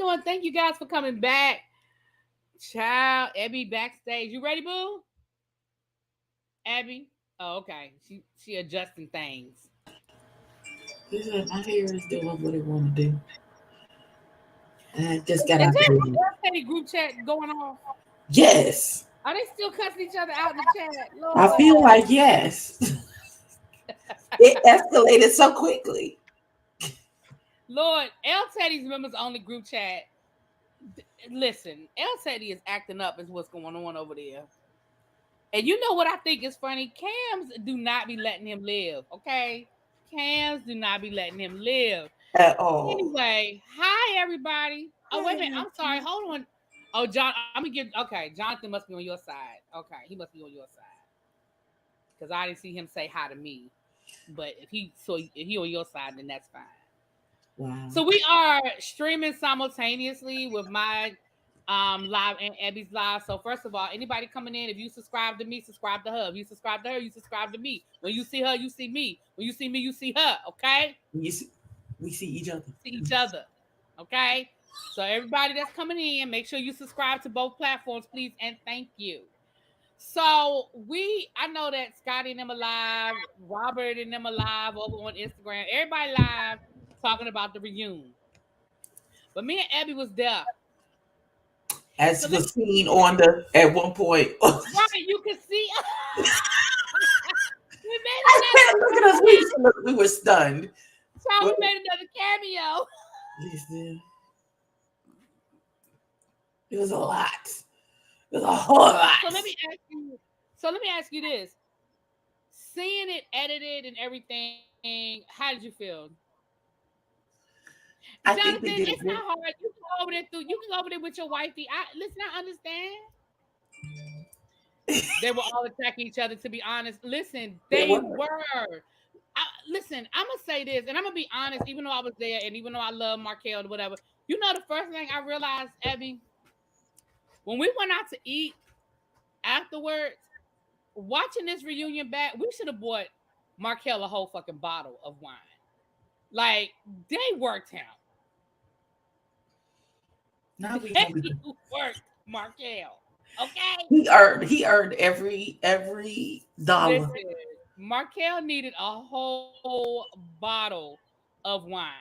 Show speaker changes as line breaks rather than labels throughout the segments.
doing? Thank you guys for coming back. Child, Ebbie backstage. You ready, boo? Abby? Oh, okay. She adjusting things.
Listen, my hair is doing what it want to do. I just got
Is
out
that
there.
any group chat going on?
Yes,
Are they still cussing each other out in the chat?
I
Lord.
feel like yes. It escalated so quickly.
Lord, L Teddy's members only group chat. Listen, L Teddy is acting up is what's going on over there. And you know what I think is funny? Cams do not be letting him live, okay? Cams do not be letting him live.
At all.
Anyway, hi everybody. Oh, wait a minute.
Hi,
I'm sorry. Hold on. Oh, John, I'm gonna get okay. Jonathan must be on your side. Okay, he must be on your side. Because I didn't see him say hi to me. But if he on your side, then that's fine.
wow.
So we are streaming simultaneously with my live and Ebbie's live. So first of all, anybody coming in, if you subscribe to me, subscribe to her. If you subscribe to her, you subscribe to me. When you see her, you see me. When you see me, you see her. Okay?
You see, we see each other.
See each other. Okay? So everybody that's coming in, make sure you subscribe to both platforms, please, and thank you. So I know that Scotty and them alive, Robert and them alive over on Instagram. Everybody live talking about the reunion. But me and Abby was there. So
As
let
was
me
seen on the at one point.
right, you can see we made
I said, look at us.
another
We were stunned.
so we
What?
made another cameo.
Listen, it was a lot. It was a whole lot.
So let me ask you this. Seeing it edited and everything, how did you feel?
I think they
Jonathan,
did
it's
it
not
good.
hard. You can go over there with your wifey. Listen, I understand. They were all attacking each other, to be honest. Listen,
They
they
were.
were. Listen, I'm gonna say this, and I'm gonna be honest. Even though I was there, and even though I love Markel or whatever, you know, the first thing I realized, Ebbie, when we went out to eat afterwards, watching this reunion back, we should have bought Markel a whole fucking bottle of wine. Like they worked him.
Now we gonna be.
They worked Markel. Okay.
He earned every dollar.
Listen, Markel needed a whole bottle of wine.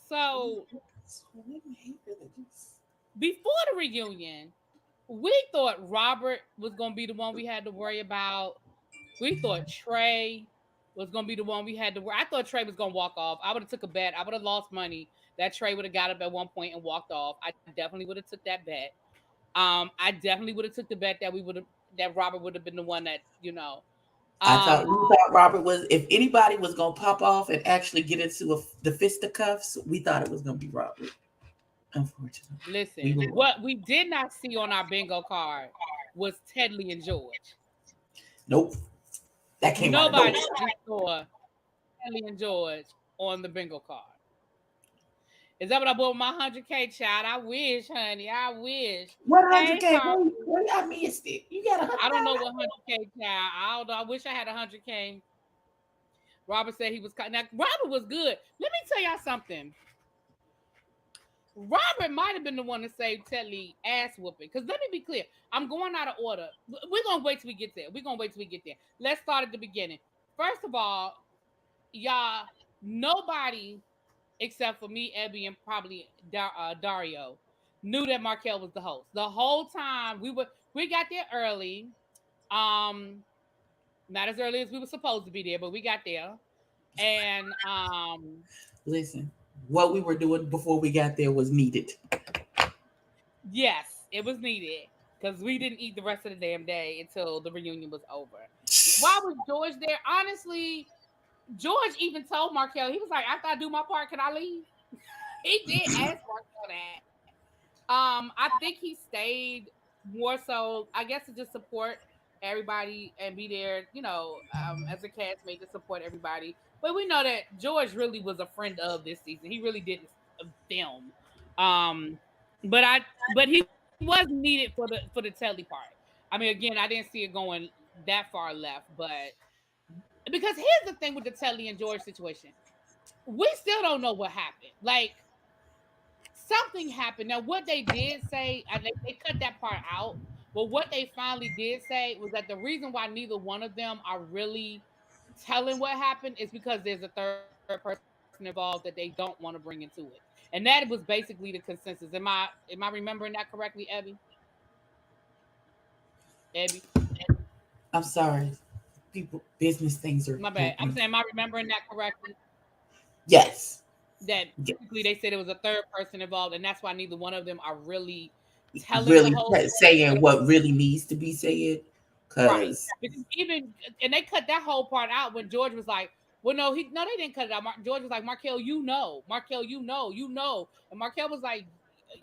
So before the reunion, we thought Robert was gonna be the one we had to worry about. We thought Trey was gonna be the one we had to worry. I thought Trey was gonna walk off. I would have took a bet. I would have lost money that Trey would have got up at one point and walked off. I definitely would have took that bet. I definitely would have took the bet that Robert would have been the one that
I thought
Um,
we thought Robert was if anybody was gonna pop off and actually get into the fisticuffs, we thought it was gonna be Robert. Unfortunately, we
listen,
were wrong.
what we did not see on our bingo card was Tedley and George.
Nope, that came out of nowhere.
Nobody saw Tedley and George on the bingo card. Is that what I bought with my 100K child? I wish, honey. I wish.
One hundred
Hey,
k.
Carl.
Wait, I missed it. You got a
I
hundred
don't know
dollars.
what 100K child. I don't know. I wish I had 100K. Robert said he was now. Robert was good. Let me tell y'all something. Robert might have been the one to say Tedley ass whooping. Because let me be clear. I'm going out of order. We're going to wait till we get there. We're going to wait till we get there. Let's start at the beginning. First of all, y'all, nobody except for me, Ebbie, and probably Dario knew that Markel was the host. The whole time we got there early. Um, Not as early as we were supposed to be there, but we got there. And
Listen, what we were doing before we got there was needed.
yes, it was needed because we didn't eat the rest of the damn day until the reunion was over. Why was George there? Honestly, George even told Markel, he was like, after I do my part, can I leave? He did ask Markel that. I think he stayed more so, I guess, to just support everybody and be there, as a castmate to support everybody. But we know that George really was a friend of this season. He really didn't film. Um, but he was needed for the telly part. I mean, again, I didn't see it going that far left, but because here's the thing with the Telly and George situation. we still don't know what happened. Like something happened. Now, what they did say, they cut that part out. But what they finally did say was that the reason why neither one of them are really telling what happened is because there's a third person involved that they don't want to bring into it, and that was basically the consensus. Am I remembering that correctly, Ebbie? Ebbie,
I'm sorry. People, business things are
my bad. I'm
happening.
saying, am I remembering that correctly?
Yes.
That
Yeah.
basically they said it was a third person involved, and that's why neither one of them are really telling the
Really
whole story.
saying what really needs to be said.
Right.
Because
Because even and they cut that whole part out when George was like, well, no, they didn't cut it out. George was like, Markel, Markel, and Markel was like,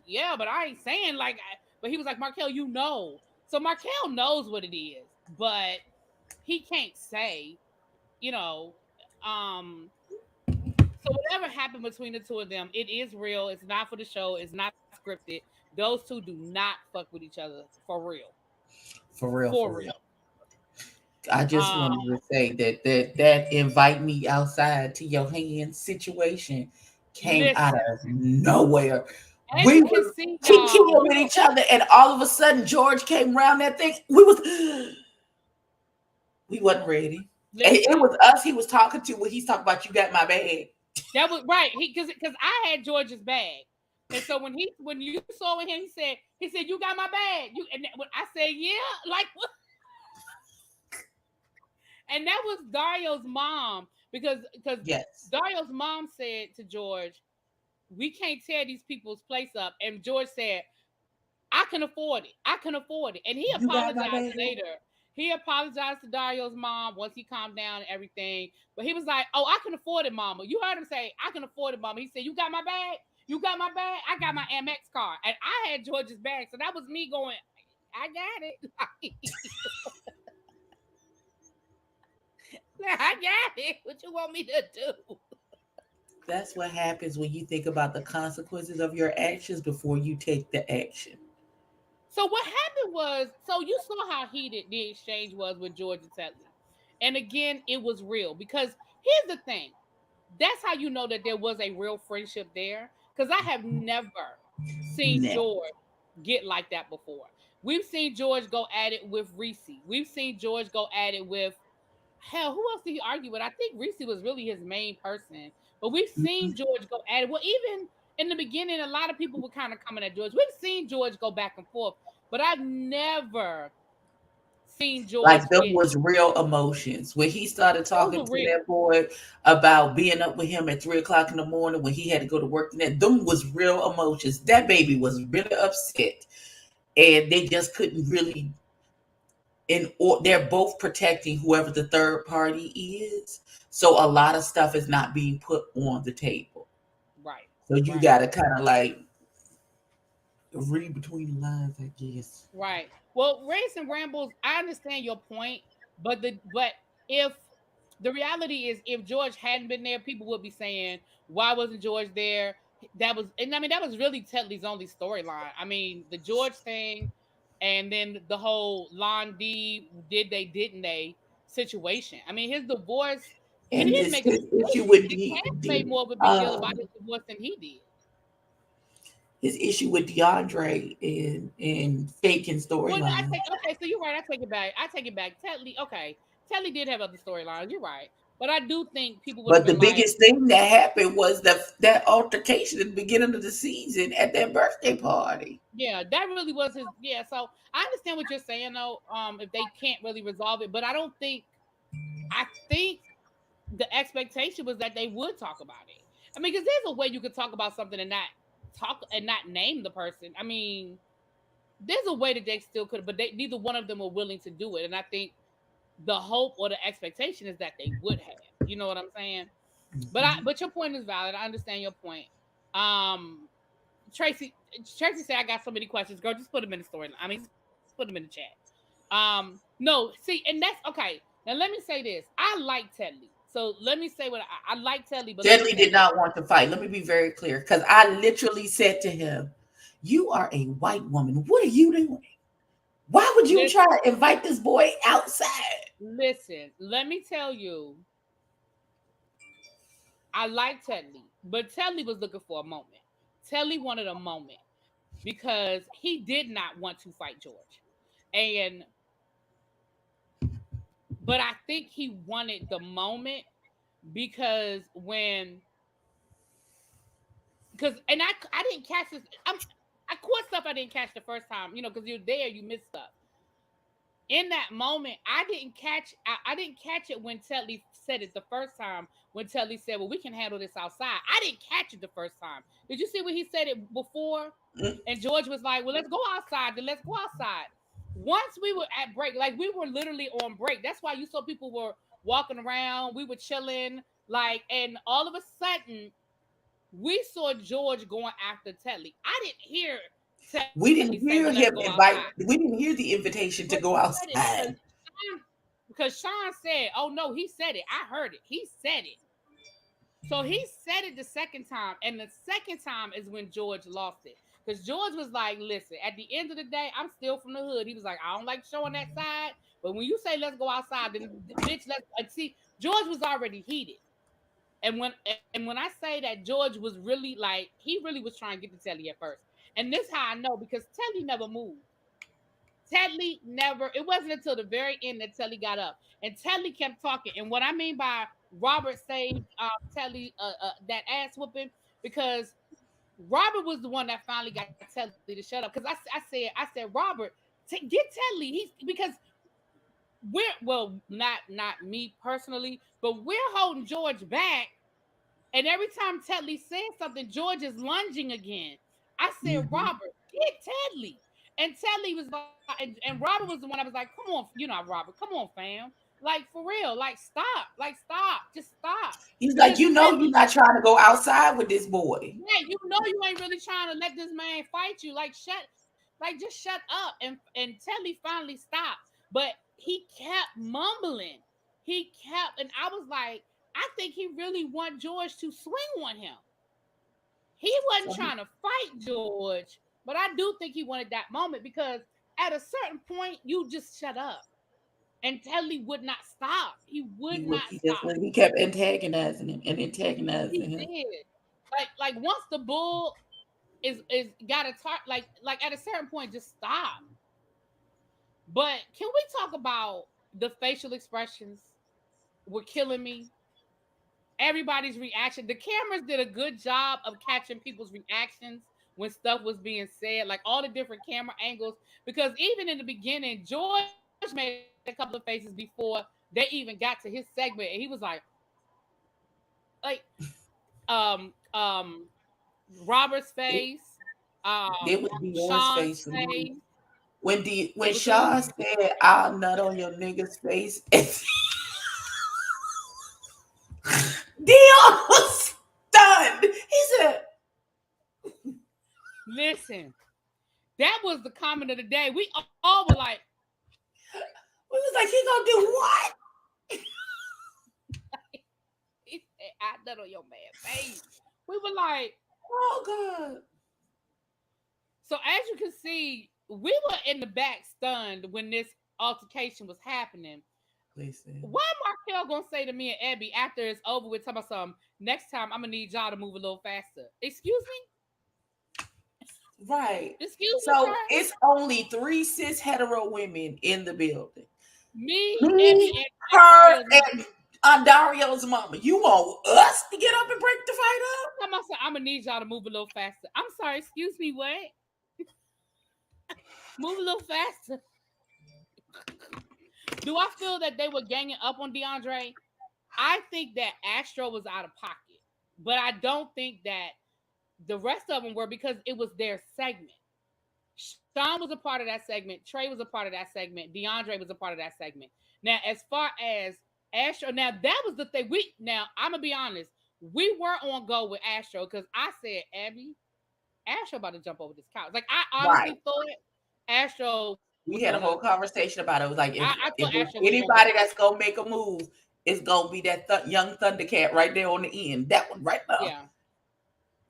yeah, but I ain't saying like, but he was like, Markel, so Markel knows what it is, but he can't say, you know, um, so whatever happened between the two of them, it is real. It's not for the show. It's not scripted. Those two do not fuck with each other for real,
for real,
for
for
real.
real. I just
Um,
wanted to say that invite me outside to your hand situation came out
listen.
of nowhere.
As
We
you can
were
see, y'all,
kicking with each other, and all of a sudden George came around that thing. We wasn't ready. And it
listen,
was us he was talking to when he's talking about you got my bag.
that was right. He because I had George's bag, and so when you saw him, he said you got my bag. You and when I said yeah, like what? And that was Dario's mom because
Yes.
Dario's mom said to George, we can't tear these people's place up, and George said I can afford it. I can afford it. And he
You got my
apologized
bag.
later. He apologized to Dario's mom once he calmed down and everything. But he was like, oh, I can afford it, mama. You heard him say, I can afford it, mama. He said, you got my bag? You got my bag? I got my Amex card. And I had George's bag. So that was me going, I got it. I got it. What you want me to do?
That's what happens when you think about the consequences of your actions before you take the action.
So what happened was, so you saw how heated the exchange was with George and Tetley. And again, it was real because here's the thing. That's how you know that there was a real friendship there. Because I have never seen
Next.
George get like that before. We've seen George go at it with Reese. We've seen George go at it with hell. Who else did he argue with? I think Reese was really his main person. But we've seen George go at it. Well, even in the beginning, a lot of people were kind of coming at George. We've seen George go back and forth, but I've never seen George
Like them
get
was real emotions. When he started
those
talking
were
to
real.
that boy about being up with him at 3 o'clock in the morning when he had to go to work, and that them was real emotions. That baby was really upset, and they just couldn't really. And or they're both protecting whoever the third party is. So a lot of stuff is not being put on the table.
Right,
So you
right.
got to kind of like read between the lines, I guess.
Right. Well, Race and Rambles, I understand your point, but if the reality is if George hadn't been there, people would be saying, why wasn't George there? That was and I mean that was really Tetley's only storyline. I mean, the George thing and then the whole Lon D did they didn't they situation. I mean his divorce, he
And
didn't
this
make a
his
big
issue
deal.
with
The cast made
the
more of a big deal about his divorce than he did.
his issue with DeAndre and faking
Well, no, I
storyline.
take okay. So you're right. I take it back. I take it back. Tetley, okay. Tetley did have other storylines. You're right, but I do think people would have
But the
been like,
biggest thing that happened was that altercation at the beginning of the season at that birthday party.
yeah, that really was his. Yeah, so I understand what you're saying though. If they can't really resolve it, but I don't think. I think the expectation was that they would talk about it. I mean, because there's a way you could talk about something and not talk and not name the person. I mean, there's a way that they still could, but they neither one of them were willing to do it, and I think the hope or the expectation is that they would have. You know what I'm saying? But your point is valid. I understand your point. Um, Tracy Tracy said I got so many questions. Girl, just put them in the story. I mean, just put them in the chat. No, see, and that's okay. Now let me say this. I like Tedley. So let me say what I like Tedley, but let me say
Deadly
this.
did not want to fight. Let me be very clear, because I literally said to him, "You are a white woman. What are you doing? Why would you try
Listen,
to invite this boy outside?"
listen. Let me tell you. I like Tedley, but Tedley was looking for a moment. Tedley wanted a moment because he did not want to fight George. And but I think he wanted the moment because when because and I didn't catch this. I caught stuff I didn't catch the first time, because you're there, you miss stuff. In that moment, I didn't catch it when Telly said it the first time. When Telly said, "Well, we can handle this outside." I didn't catch it the first time. Did you see when he said it before?
Mm.
And George was like, "Well, let's go outside. Then let's go outside." Once we were at break, like we were literally on break. That's why you saw people were walking around. We were chilling, and all of a sudden, we saw George going after Telly. I didn't hear Telly
We
say, "Well,
didn't
let's go
hear him
outside."
invite. We didn't hear the invitation
But
to
he
go
said it
outside.
because Sean said, "Oh no, he said it. I heard it. He said it." So he said it the second time, and the second time is when George lost it. Because George was like, "Listen, at the end of the day, I'm still from the hood." He was like, "I don't like showing that side, but when you say let's go outside, then bitch, let's see." George was already heated, and when I say that George was really like he really was trying to get to Telly at first, and this how I know because Telly never moved. Tedley never, it wasn't until the very end that Tedley got up. And Tedley kept talking. And what I mean by Robert saved Tedley that ass whooping, because Robert was the one that finally got Tedley to shut up. Because I said, Robert, get Tedley. Because not me personally, but we're holding George back. And every time Tedley says something, George is lunging again. I said,
Mhm.
Robert, get Tedley. And Tedley was like, and Robert was the one I was like, come on, Robert, come on, fam. Like, for real, stop, just stop.
He's
Because
like,
Tedley,
you're not trying to go outside with this boy.
yeah, you ain't really trying to let this man fight you. Just shut up. And Tedley finally stopped. But he kept mumbling. He kept, and I was like, I think he really want George to swing on him. He wasn't
So he,
trying to fight George, but I do think he wanted that moment because at a certain point, you just shut up. And Tedley would not stop. He would not stop.
he kept antagonizing him and
He
antagonizing him.
did. Like once the bull is got a like at a certain point, just stop. But can we talk about the facial expressions were killing me? Everybody's reaction. The cameras did a good job of catching people's reactions when stuff was being said, like all the different camera angles. Because even in the beginning, George made a couple of faces before they even got to his segment, and he was like, Robert's
It,
face,
it was Dion's
Sean's
face for me.
face. It
When
was who?
Shaw said, "I'll nut on your nigga's face," Dion was stunned. He said,
Listen, that was the comment of the day. We all were like,
"We was like, he gonna do what?"
he said, I nut on your man face. We were like,
Oh God!
so as you can see, we were in the back stunned when this altercation was happening.
Listen,
Why Markel gonna say to me and Ebbie after it's over with, talking about something, next time I'm gonna need y'all to move a little faster? Excuse
right.
me? Excuse me,
So
sir?
it's only three cis hetero women in the building.
Me,
Me,
Ebbie, and
her,
Dario's mom.
and Dario's mama. You want us to get up and break the fight up?
I'm gonna need y'all to move a little faster. I'm sorry, excuse me, what? Move a little faster. Do I feel that they were ganging up on DeAndre? I think that Astro was out of pocket, but I don't think that the rest of them were because it was their segment. Sean was a part of that segment. Trey was a part of that segment. DeAndre was a part of that segment. Now, as far as Astro, now that was the thing. I'm gonna be honest. We were on go with Astro because I said, Abby, Astro about to jump over this couch. Like I
Right.
honestly thought Astro was
We
gonna.
had a whole conversation about it. It was like,
I thought
if
Astro
there's
was gonna go.
anybody that's gonna make a move, it's gonna be that young Thundercat right there on the end. That one right now.
Yeah,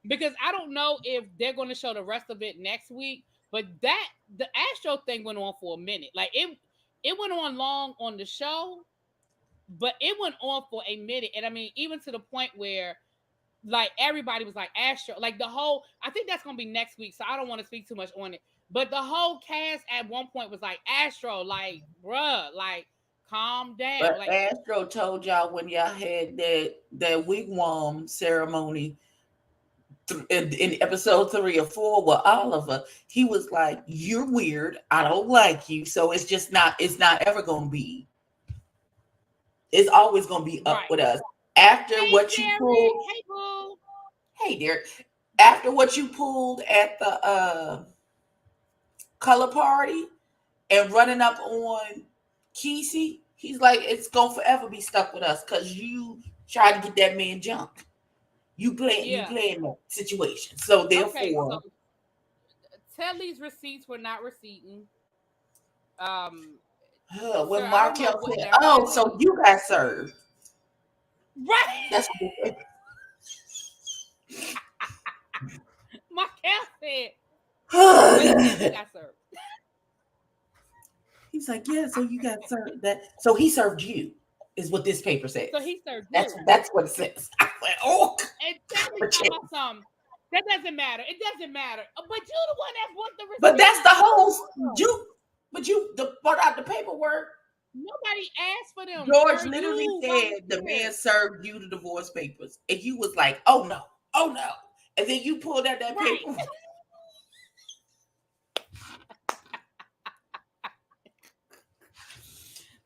because I don't know if they're going to show the rest of it next week. But the Astro thing went on for a minute. Like it went on long on the show, but it went on for a minute. And I mean, even to the point where like everybody was like Astro, like the whole. I think that's gonna be next week, so I don't want to speak too much on it. But the whole cast at one point was like Astro, like bruh, like calm down,
But
like
Astro told y'all when y'all had that wigwam ceremony in episode 3 or 4 with Oliver, he was like, "You're weird. I don't like you. So it's just not. It's not ever gonna be. It's always gonna be up
right.
with us." After
Hey
what you
Derek,
pulled,
hey boo.
hey dear. After what you pulled at the color party and running up on Kesey, he's like, it's gonna forever be stuck with us because you tried to get that man jumped. You
Yeah.
playing that situation. So
Okay. So
therefore,
Telly's receipts were not receipting. Um, sir,
when
I don't know
Markel
what
said,
there
"Oh,
has
so
been.
you got served,"
Right.
that's what
My cat said, "Wait, so you
they
got served."
He's like, "Yeah, so you got served that. So he served you," is what this paper
So
says.
he served
That's
you.
that's what it says. I went, "Oh,
And tell me about some. That doesn't matter. It doesn't matter. But you the one that want the
but that's the
receipt. You
whole
the one.
you. But you the part out the paperwork.
Nobody asked for them,
George
sir.
literally
You
said the man
volunteered.
served you the divorce papers, and you was like, "Oh no, oh no," and then you pulled out that
Right.
paper.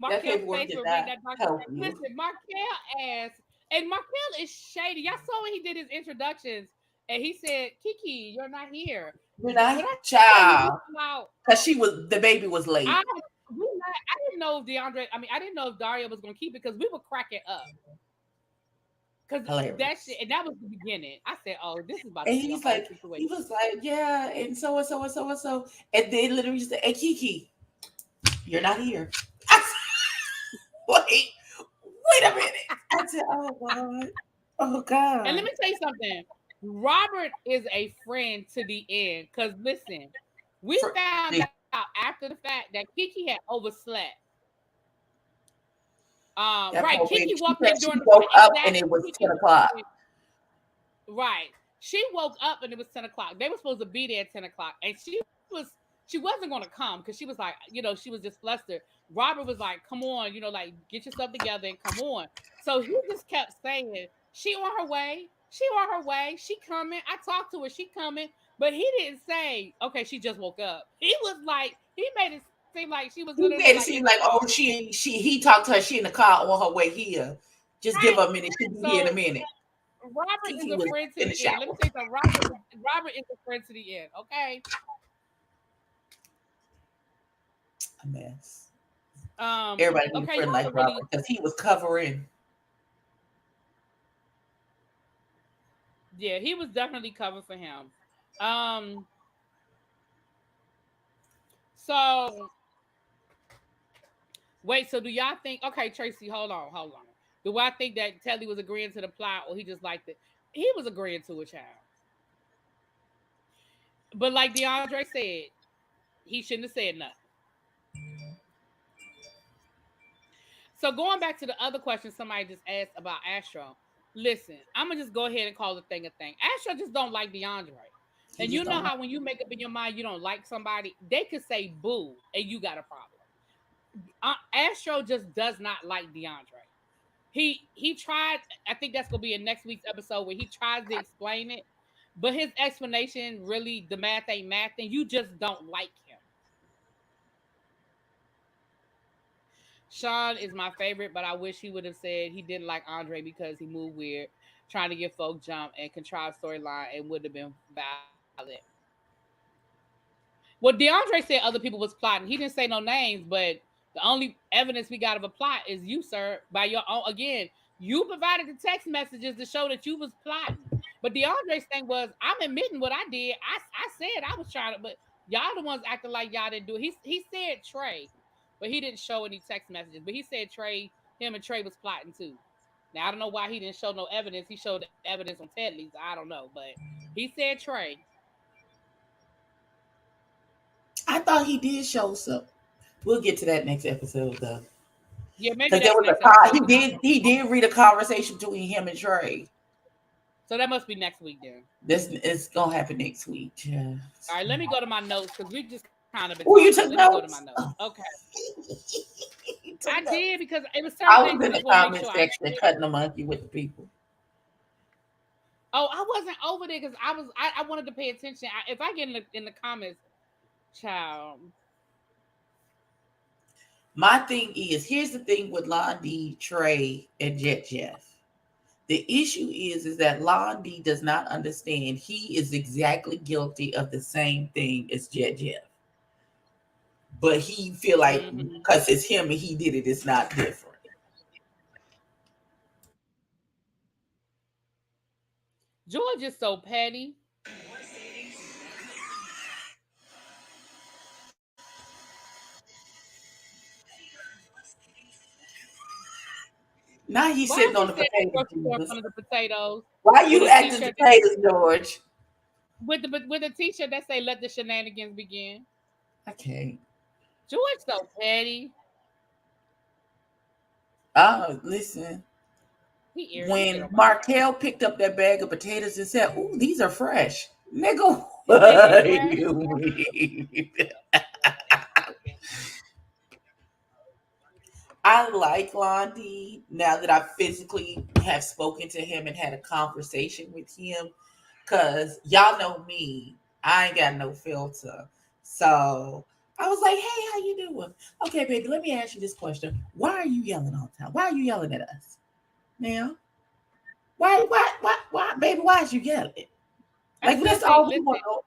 That
Markel's
paperwork
face
did
will read
not
that document.
help you.
Listen, Markel asked, and Markel is shady. Y'all saw when he did his introductions, and he said, "Kiki, you're not here."
When
When
I
I tell you we
child,
come out,
because the baby was
I
late.
I didn't know if DeAndre. I mean, I didn't know if Daria was going to keep it because we were cracking up. Because that shit,
Hilarious.
and that was the beginning. I said, "Oh, this is about
And
to be a
he's
whole
like, he
situation."
was like, "Yeah, and so and so and so and so," and they literally said, "Hey, Kiki, you're not here." I said, wait a minute. I said, "Oh God, oh
And let
God."
me tell you something. Robert is a friend to the end. Because listen, we
For,
found out after the fact that Kiki had overslept.
that
Right.
poor
Kiki
baby. She
walked
said
in during
she
the
woke
fight.
up and it
Exactly.
was
Kiki
10 o'clock.
walked in. Right. She woke up and it was 10 o'clock. They were supposed to be there at 10 o'clock, and she wasn't going to come because she was like, she was just flustered. Robert was like, "Come on, like get yourself together and come on." So he just kept saying, "She on her way. She on her way. She coming. I talked to her. She coming." But he didn't say, "Okay, she just woke up." He was like, he made it seem like she was literally
He
like
made
in
it
the
seem
car.
like, oh, he talked to her, she in the car on her way here. Just give
Right.
her a minute. She'll be here in a
So
minute.
Robert is
Kiki
a
was
friend to
in the
the end. Let me
shower.
tell you something. Robert is a friend to the end. Okay.
A mess. Everybody need a
Okay,
friend
y'all
like
are really
Robert because he was covering.
yeah, he was definitely covered for him. Um, so wait, so do y'all think okay, Tracy, hold on. Do I think that Telly was agreeing to the plot or he just liked it? He was agreeing to a child. But like DeAndre said, he shouldn't have said nothing. So going back to the other question somebody just asked about Astro. Listen, I'm gonna just go ahead and call the thing a thing. Astro just don't like DeAndre.
He
And
just
you know
don't like
how when you make up in your mind you don't like somebody, they could say boo and you got a problem. Astro just does not like DeAndre. He tried. I think that's gonna be in next week's episode where he tries to explain it, but his explanation really the math ain't math, and you just don't like him. Sean is my favorite, but I wish he would have said he didn't like Andre because he moved weird, trying to get folk jump and contrive storyline, and would have been valid. Well, DeAndre said other people was plotting. He didn't say no names, but the only evidence we got of a plot is you, sir, by your own. Again, you provided the text messages to show that you was plotting. But DeAndre's thing was, I'm admitting what I did. I said I was trying to, but y'all the ones acting like y'all didn't do it. He said Trey, but he didn't show any text messages. But he said him and Trey was plotting too. Now I don't know why he didn't show no evidence. He showed evidence on Ted Lee's. I don't know, but he said Trey.
I thought he did show some. We'll get to that next episode though.
Yeah, maybe
Because there
that's
was
next episode.
he did read a conversation between him and Trey.
So that must be next week then.
This it's gonna happen next week. Yeah.
All right, let me go to my notes because we've just kind of been talking.
Oh,
Let
you
me go
took
to my notes.
notes? Oh.
Okay.
You
I
took
did
notes.
because it was certain
I
things
was
I
in
just
the
want to make sure
comment
I
section
hit.
cutting a monkey with the people.
Oh, I wasn't over there because I wanted to pay attention. If I get in the comments, child,
My thing is, here's the thing with Londi, Trey, and Jet Jeff. The issue is that Londi does not understand he is exactly guilty of the same thing as Jet Jeff. But he feel like
mm-hmm.
because it's him and he did it, it's not different.
George is so petty.
Now he's
Why
sitting
is he
on the
standing at the
potato
grocery store in
Jesus.
front of the potatoes
Why
with
you
a
acting
t-shirt that
potatoes, George?
with a t-shirt that say "Let the shenanigans begin"?
I can't.
George so petty.
Listen.
He get
When
on my nerves.
Markel picked up that bag of potatoes and said, "Ooh, these are fresh," nigga,
Is they
what
fresh?
you mean? I like Londi now that I physically have spoken to him and had a conversation with him. Cause y'all know me, I ain't got no filter. So I was like, "Hey, how you doing? Okay, baby, let me ask you this question. Why are you yelling all the time? Why are you yelling at us now? Baby? Why is you yelling?
I
Like
still
that's
think.
all he want
Listen,
to know."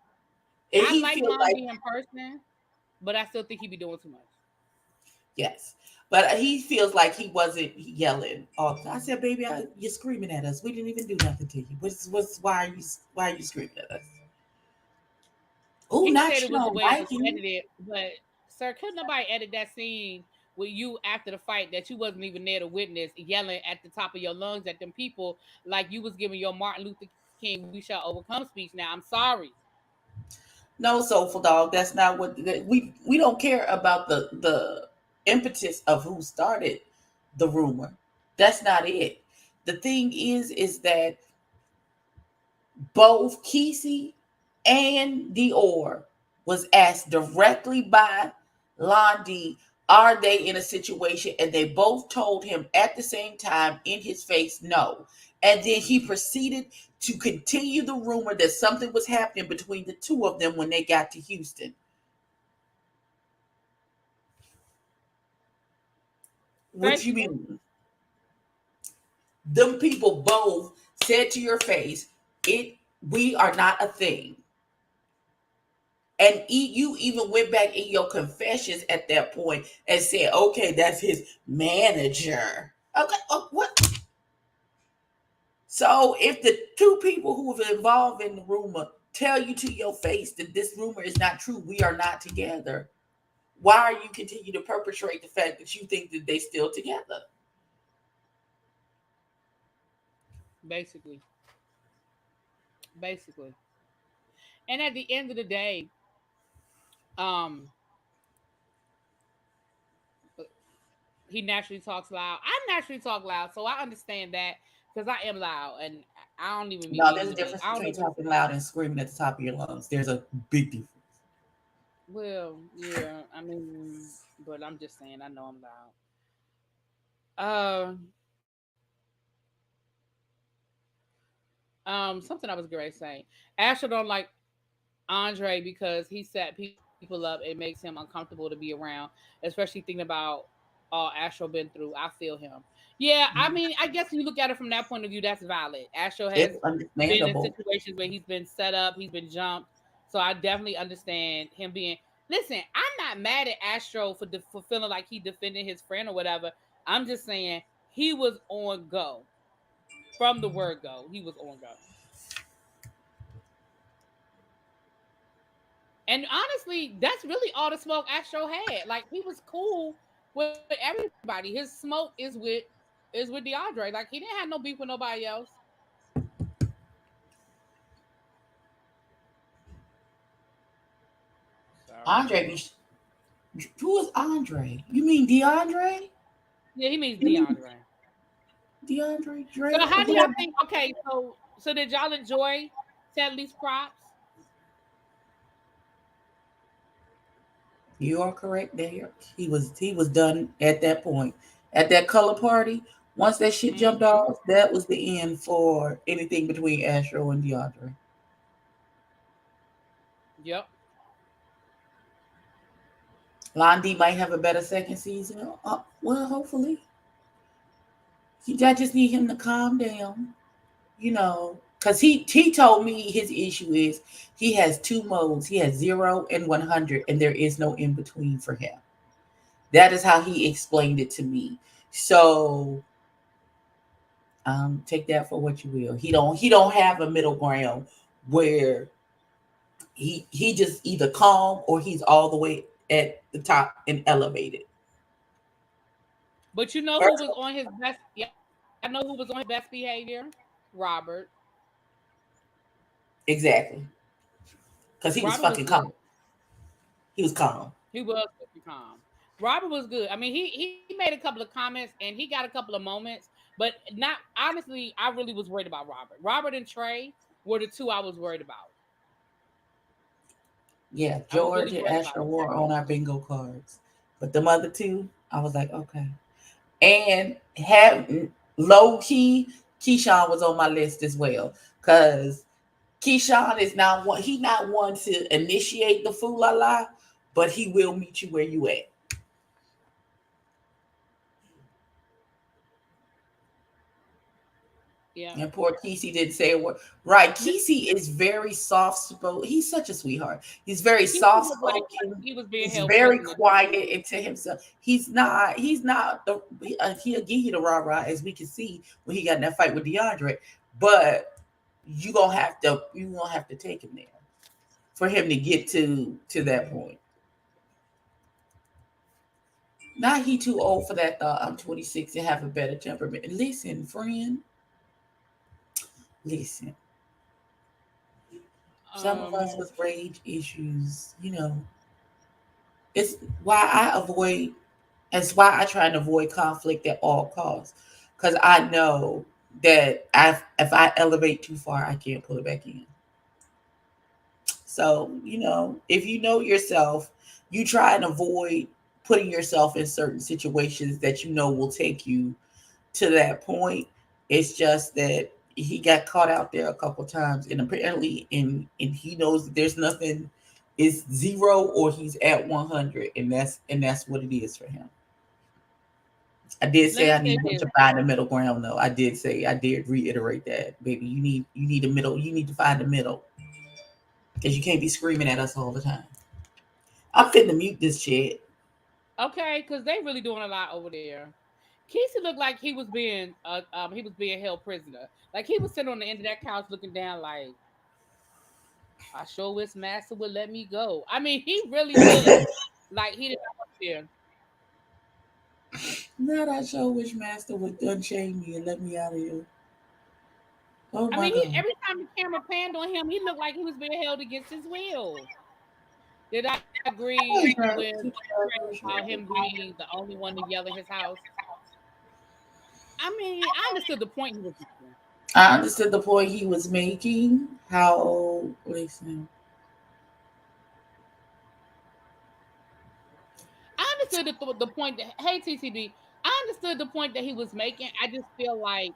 And
I
he
like
feel like
Lonzy in person, but I still think he be doing too much.
yes, but he feels like he wasn't yelling. Oh, I said, "Baby, you're screaming at us. We didn't even do nothing to you. Why are you screaming at us?" Oh,
He
not
said
you
it was the
know,
way it was
Mikey.
edited, but sir, couldn't nobody edit that scene with you after the fight that you wasn't even there to witness, yelling at the top of your lungs at them people like you was giving your Martin Luther King "We Shall Overcome" speech. Now I'm sorry.
No, soulful dog. That's not what we don't care about the impetus of who started the rumor. That's not it. The thing is that both Kesey and Dior was asked directly by Londi, are they in a situation? And they both told him at the same time in his face, no. And then he proceeded to continue the rumor that something was happening between the two of them when they got to Houston. What you
Basically,
mean? Them people both said to your face, it we are not a thing. And you even went back in your confessions at that point and said, okay, that's his manager. Okay, what? So if the two people who are involved in the rumor tell you to your face that this rumor is not true, we are not together, why are you continue to perpetrate the fact that you think that they still together?
basically, basically. And at the end of the day, um, he naturally talks loud. I naturally talk loud, so I understand that because I am loud and I don't even be
No,
meaning
there's
to
a
be.
difference
I don't
between
even.
talking loud and screaming at the top of your lungs. There's a big difference.
Well, yeah, I mean, but I'm just saying, I know I'm loud. Something I was going to say. Asher don't like Andre because he set people up. It makes him uncomfortable to be around, especially thinking about all Astro been through. I feel him. Yeah, I mean, I guess when you look at it from that point of view, that's valid. Astro has
It's
been in
understandable.
situations where he's been set up, he's been jumped. So I definitely understand him being. Listen, I'm not mad at Astro for feeling like he defended his friend or whatever. I'm just saying he was on go from the word go. He was on go. And honestly, that's really all the smoke Astro had. Like he was cool with everybody. His smoke is with DeAndre. Like he didn't have no beef with nobody else. So
Andre, who is Andre? You mean DeAndre?
yeah, he means
You mean
DeAndre.
DeAndre
So
Drake or
how do y'all
whatever?
think? Okay, so So did y'all enjoy Tedley's props?
You are correct there. He was done at that point. At that color party, once that shit jumped
Mm-hmm.
off, that was the end for anything between Astro and DeAndre.
Yep.
Londi might have a better second season. Well, hopefully. I just need him to calm down, because he told me his issue is he has two modes. He has 0 and 100, and there is no in between for him. That is how he explained it to me. So take that for what you will. He don't have a middle ground where he just either calm or he's all the way at the top and elevated.
But you know who was on his best? Yeah, I know who was on his best behavior. Robert.
Exactly, because he was
Robert was
fucking
good.
calm. He was calm.
He was super calm. Robert was good. I mean, he made a couple of comments and he got a couple of moments, but not honestly. I really was worried about Robert. Robert and Trey were the two I was worried about.
Yeah,
I was
George
really
and
worried about
Asher
them.
were on our bingo cards, but the other two, I was like, okay. And have low key, Keyshawn was on my list as well, because Keyshawn is not one. He not one to initiate the fool la la, but he will meet you where you at.
Yeah.
And poor Kesey didn't say a word. Right, Kesey is very soft spoken. He's such a sweetheart. He's very
He
soft
looked like
spoken.
he was being
He's
held
very
prisoner to
quiet
me.
and to himself. He's not. He's not the. He'll give you the rah rah, as we can see when he got in that fight with DeAndre. But you gonna have to. You gonna have to take him there for him to get to that point. Not he too old for that thought. I'm 26 and have a better temperament. Listen, friend. Listen. Some of us
Um,
with rage issues, it's why I avoid. It's why I try and avoid conflict at all costs, because I know that if I elevate too far, I can't pull it back in. So if you know yourself, you try and avoid putting yourself in certain situations that will take you to that point. It's just that he got caught out there a couple times, and apparently, and he knows that there's nothing. It's 0 or he's at 100, and that's what it is for him. I did
let
say
me
I
say
need him
this.
to find the middle ground, though. I did reiterate that, baby. You need a middle. You need to find the middle, because you can't be screaming at us all the time. I'm finna mute this shit.
Okay, because they really doing a lot over there. Casey looked like he was being held prisoner. Like he was sitting on the end of that couch looking down like I sure wish master would let me go. I mean, he really looked like he didn't want there.
Not I sure wish Master would unchain me and let me out of here. Oh
I
my
mean, he
god.
every time the camera panned on him, he looked like he was being held against his will. Did I agree
Oh,
with
yeah.
about him being the only one to yell in his house? I mean, I understood the point he was making.
I understood the point he was making. How listen.
I understood the point that hey TCB, I understood the point that he was making. I just feel like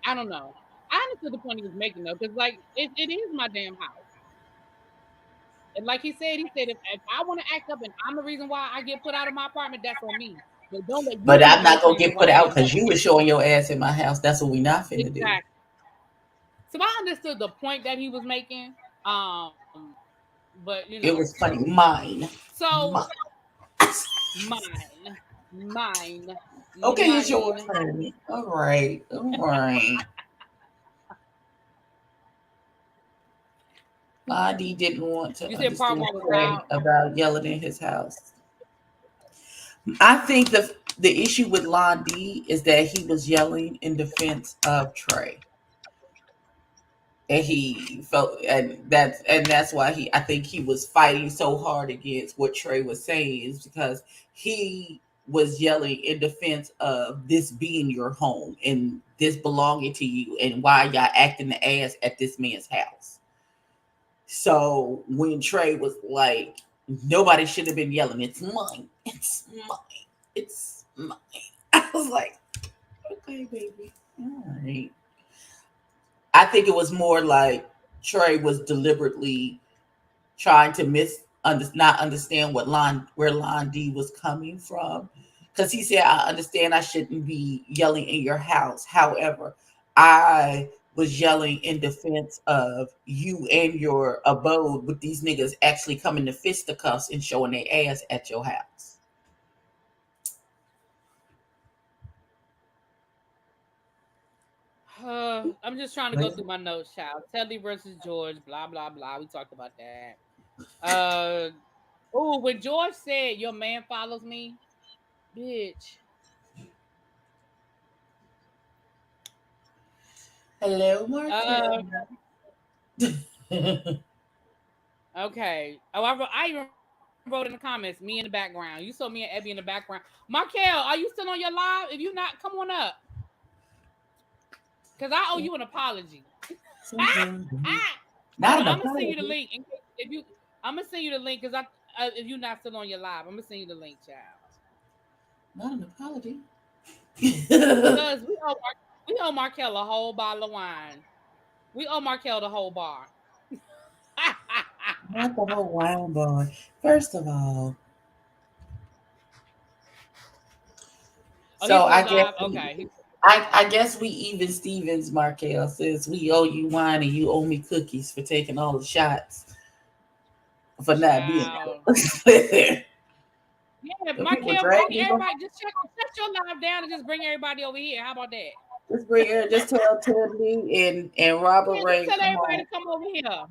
I don't know. I understood the point he was making though, because like it is my damn house. And like he said if I want to act up and I'm the reason why I get put out of my apartment, that's on me. But don't let you
But
be
I'm
the
not gonna
reason
get
why
put
I
out
get
because
yelled
you
at.
was showing your ass in my house. That's what we not finna do.
Exactly. So I understood the point that he was making. But
It was funny. Mine.
so
Mine.
mine, mine,
Okay, it's your
mine.
turn. All right. All right. Londi didn't want to
You said part
understand
one was
Trey
loud.
about yelling in his house. I think the issue with Londi is that he was yelling in defense of Trey, and he felt, and that's why I think he was fighting so hard against what Trey was saying, is because he was yelling in defense of this being your home and this belonging to you and why y'all acting the ass at this man's house. So when Trey was like, nobody should have been yelling, it's mine, it's mine, it's mine. I was like, okay, baby. All right. I think it was more like Trey was deliberately trying to not understand where Lon D was coming from. Because he said, I understand I shouldn't be yelling in your house. However, I was yelling in defense of you and your abode with these niggas actually coming to fisticuffs and showing their ass at your house.
I'm just trying to go through my notes, child. Teddy versus George, blah blah blah. We talked about that. Oh, when George said your man follows me, bitch.
Hello,
Uh,
Marquette.
okay. Oh, I even wrote in the comments, me in the background. You saw me and Ebbie in the background. Markel, are you still on your live? If you not, come on up. Cause I owe you an apology.
Not
But
an
I'm gonna send you the
apology.
link. If you, I'm gonna send you the link because if you're not still on your live, I'm gonna send you the link, child.
Not an apology.
Cause we owe Markel a whole bottle of wine. We owe Markel the whole bar.
Not the whole wine bar. First of all,
Oh, he's
so
still
I guess
live. Okay.
I guess we even Stevens, Markel says we owe you wine and you owe me cookies for taking all the shots for not being
Child.
there.
Yeah,
The people
Markel, bring
drag me.
everybody. Just shut your live down and just bring everybody over here. How about that?
Just bring her. Just tell Teddy and Robert
Yeah, just
Ray,
tell
come
everybody
on.
to come over here.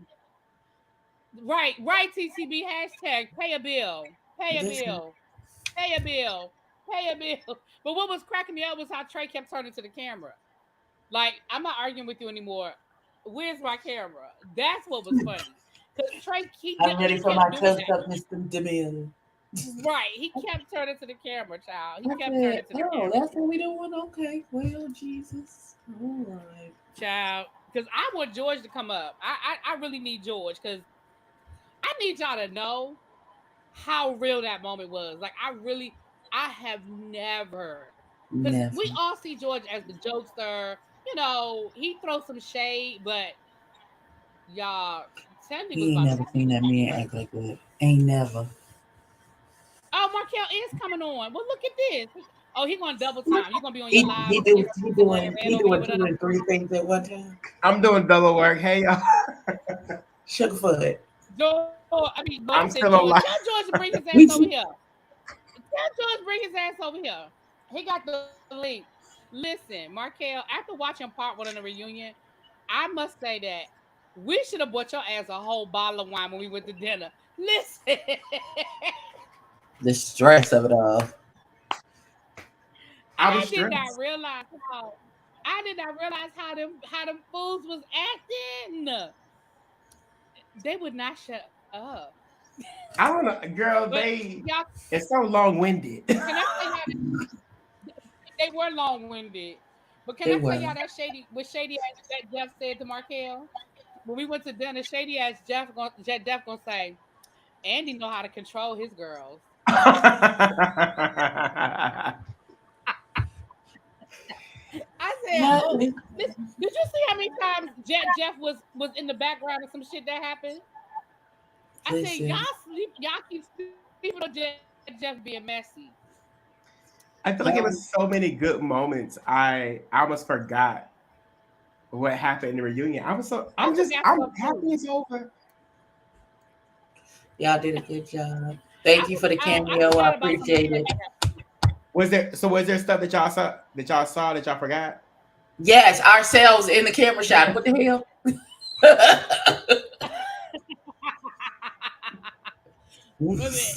Right, right. TCB hashtag pay a bill, pay a
This
bill, pay a bill, pay a bill. But what was cracking me up was how Trey kept turning to the camera. Like, I'm not arguing with you anymore. Where's my camera? That's what was funny. Cause Trey
I'm ready
he
for my
kept doing
close
that.
up, Mr. DeMille.
Right. He kept turning to the camera, child. He
I
kept
said,
turning to the
oh,
camera.
that's what we doing? Okay. Well, Jesus. All right.
Child. Because I want George to come up. I really need George because I need y'all to know how real that moment was. Like I have never because
Never.
we all see George as the jokester. You know, he throws some shade, but y'all, Sandy was
He ain't
about to
never seen that man act like that. Ain't never.
oh, Markel is coming on. Well, look at this. Oh, he gonna double time. You gonna be on your
He
live
he
and
do he
sitting on your
doing
bed
he
over here
doing
with
two
us.
and three things at one time.
I'm doing double work. Hey y'all.
Sugarfoot.
George
I'm
said
still on
George.
live.
Tell George to bring his ass
We
over here. Tell George bring his ass over here. He got the link. Listen, Markel, after watching part one of the reunion, I must say that we should have bought your ass a whole bottle of wine when we went to dinner. Listen,
the stress of it all.
I was
I did not
stressed.
realize how I did not realize how them fools was acting. They would not shut up.
I don't know, girl.
But y'all,
It's so long winded.
can I tell y'all they were long winded? But can
They
I tell
were.
y'all that shady ass that Jeff said to Markel when we went to dinner? Shady ass Jeff gonna say, Andy know how to control his girls. I said,
Not,
oh, did you see how many times Jeff was in the background of some shit that happened? I said,
listen,
y'all keep sleeping on Jeff being messy.
I feel like it
y'all,
was so many good moments. I almost forgot what happened in the reunion.
I forgot
I'm
stuff
happy
too.
it's over.
y'all did a good job. Thank you for the
I
cameo. I
forgot about some of the
appreciate
stuff
it.
that happened.
Was there stuff that y'all forgot?
Yes, ourselves in the camera shot. What the hell?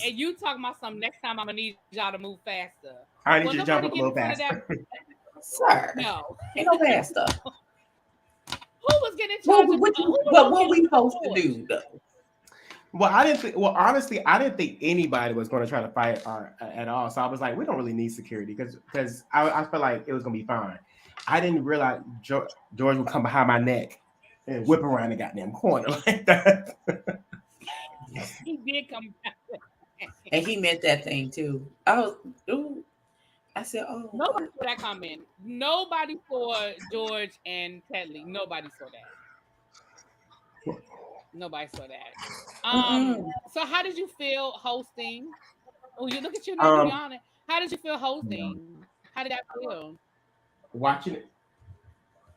And you talking about something next time I'm gonna need y'all to move faster.
I
Well,
need you to jump
nobody
up a
get in
little
front of that.
faster.
Sir,
No.
ain't no bad stuff.
Who was getting in charge of who was
What
gonna get in
we
front of
supposed to
George?
do though?
Well, I didn't think. Well, honestly, I didn't think anybody was going to try to fight at all. So I was like, we don't really need security because I felt like it was going to be fine. I didn't realize George would come behind my neck and whip around the goddamn corner like that.
He did come back.
And he meant that thing too. I was, ooh, I said, oh,
Nobody saw that comment. Nobody saw George and Tedley. Nobody saw that. Nobody saw that. So how did you feel hosting? Oh, you look at you now, you
um,
yawning. How did you feel
you know,
hosting? How did that feel?
watching it.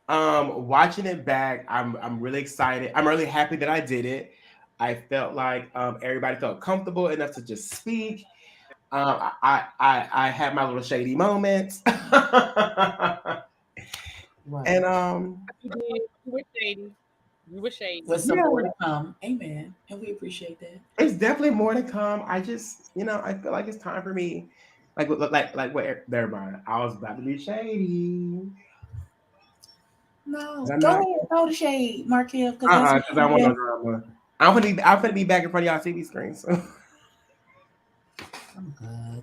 Watching it back, I'm really excited. I'm really happy that I did it. I felt like everybody felt comfortable enough to just speak. I had my little shady moments,
right.
and
You did. You were shady. You were
With
shady.
some more
yeah,
to come. Amen. And we appreciate that.
it's definitely more to come. I just, I feel like it's time for me. Like what? Never mind. I was about to be shady.
No,
'Cause I'm
go
not.
ahead, throw the shade, Markel, because that's what
Because I
you
want
do
no
best.
drama. I'm gonna be back in front of y'all TV screens. So.
Oh, God.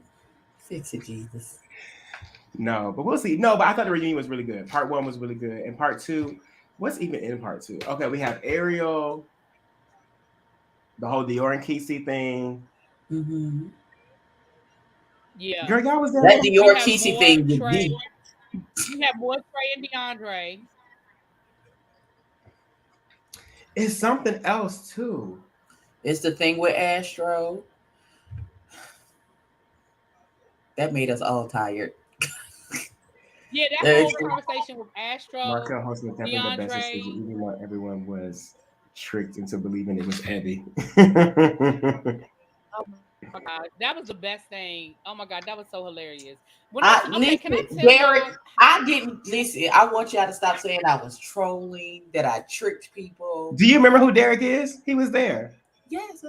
Fix it, Jesus.
No, but we'll see. No, but I thought the reunion was really good. Part one was really good, and part two. What's even in part two? Okay, we have Ariel, the whole Dior and Kesey thing.
Mm-hmm.
Yeah.
Girl, y'all was there
That
for.
You
Dior
have
Kesey
more
thing with
Trey.
me.
You have more Trey and DeAndre.
It's something else too.
It's the thing with Astro. That made us all tired.
Yeah, that
There's
whole conversation with Astro,
Markel Hudson was definitely the best decision,
DeAndre.
even though everyone was tricked into believing it was Ebbie.
Oh my god, that was the best thing. Oh my god, that was so hilarious. When I
I
okay, can I
listen,
tell
Derek.
y'all
I didn't listen. I want y'all to stop saying I was trolling, that I tricked people.
Do you remember who Derek is? He was there.
Yes,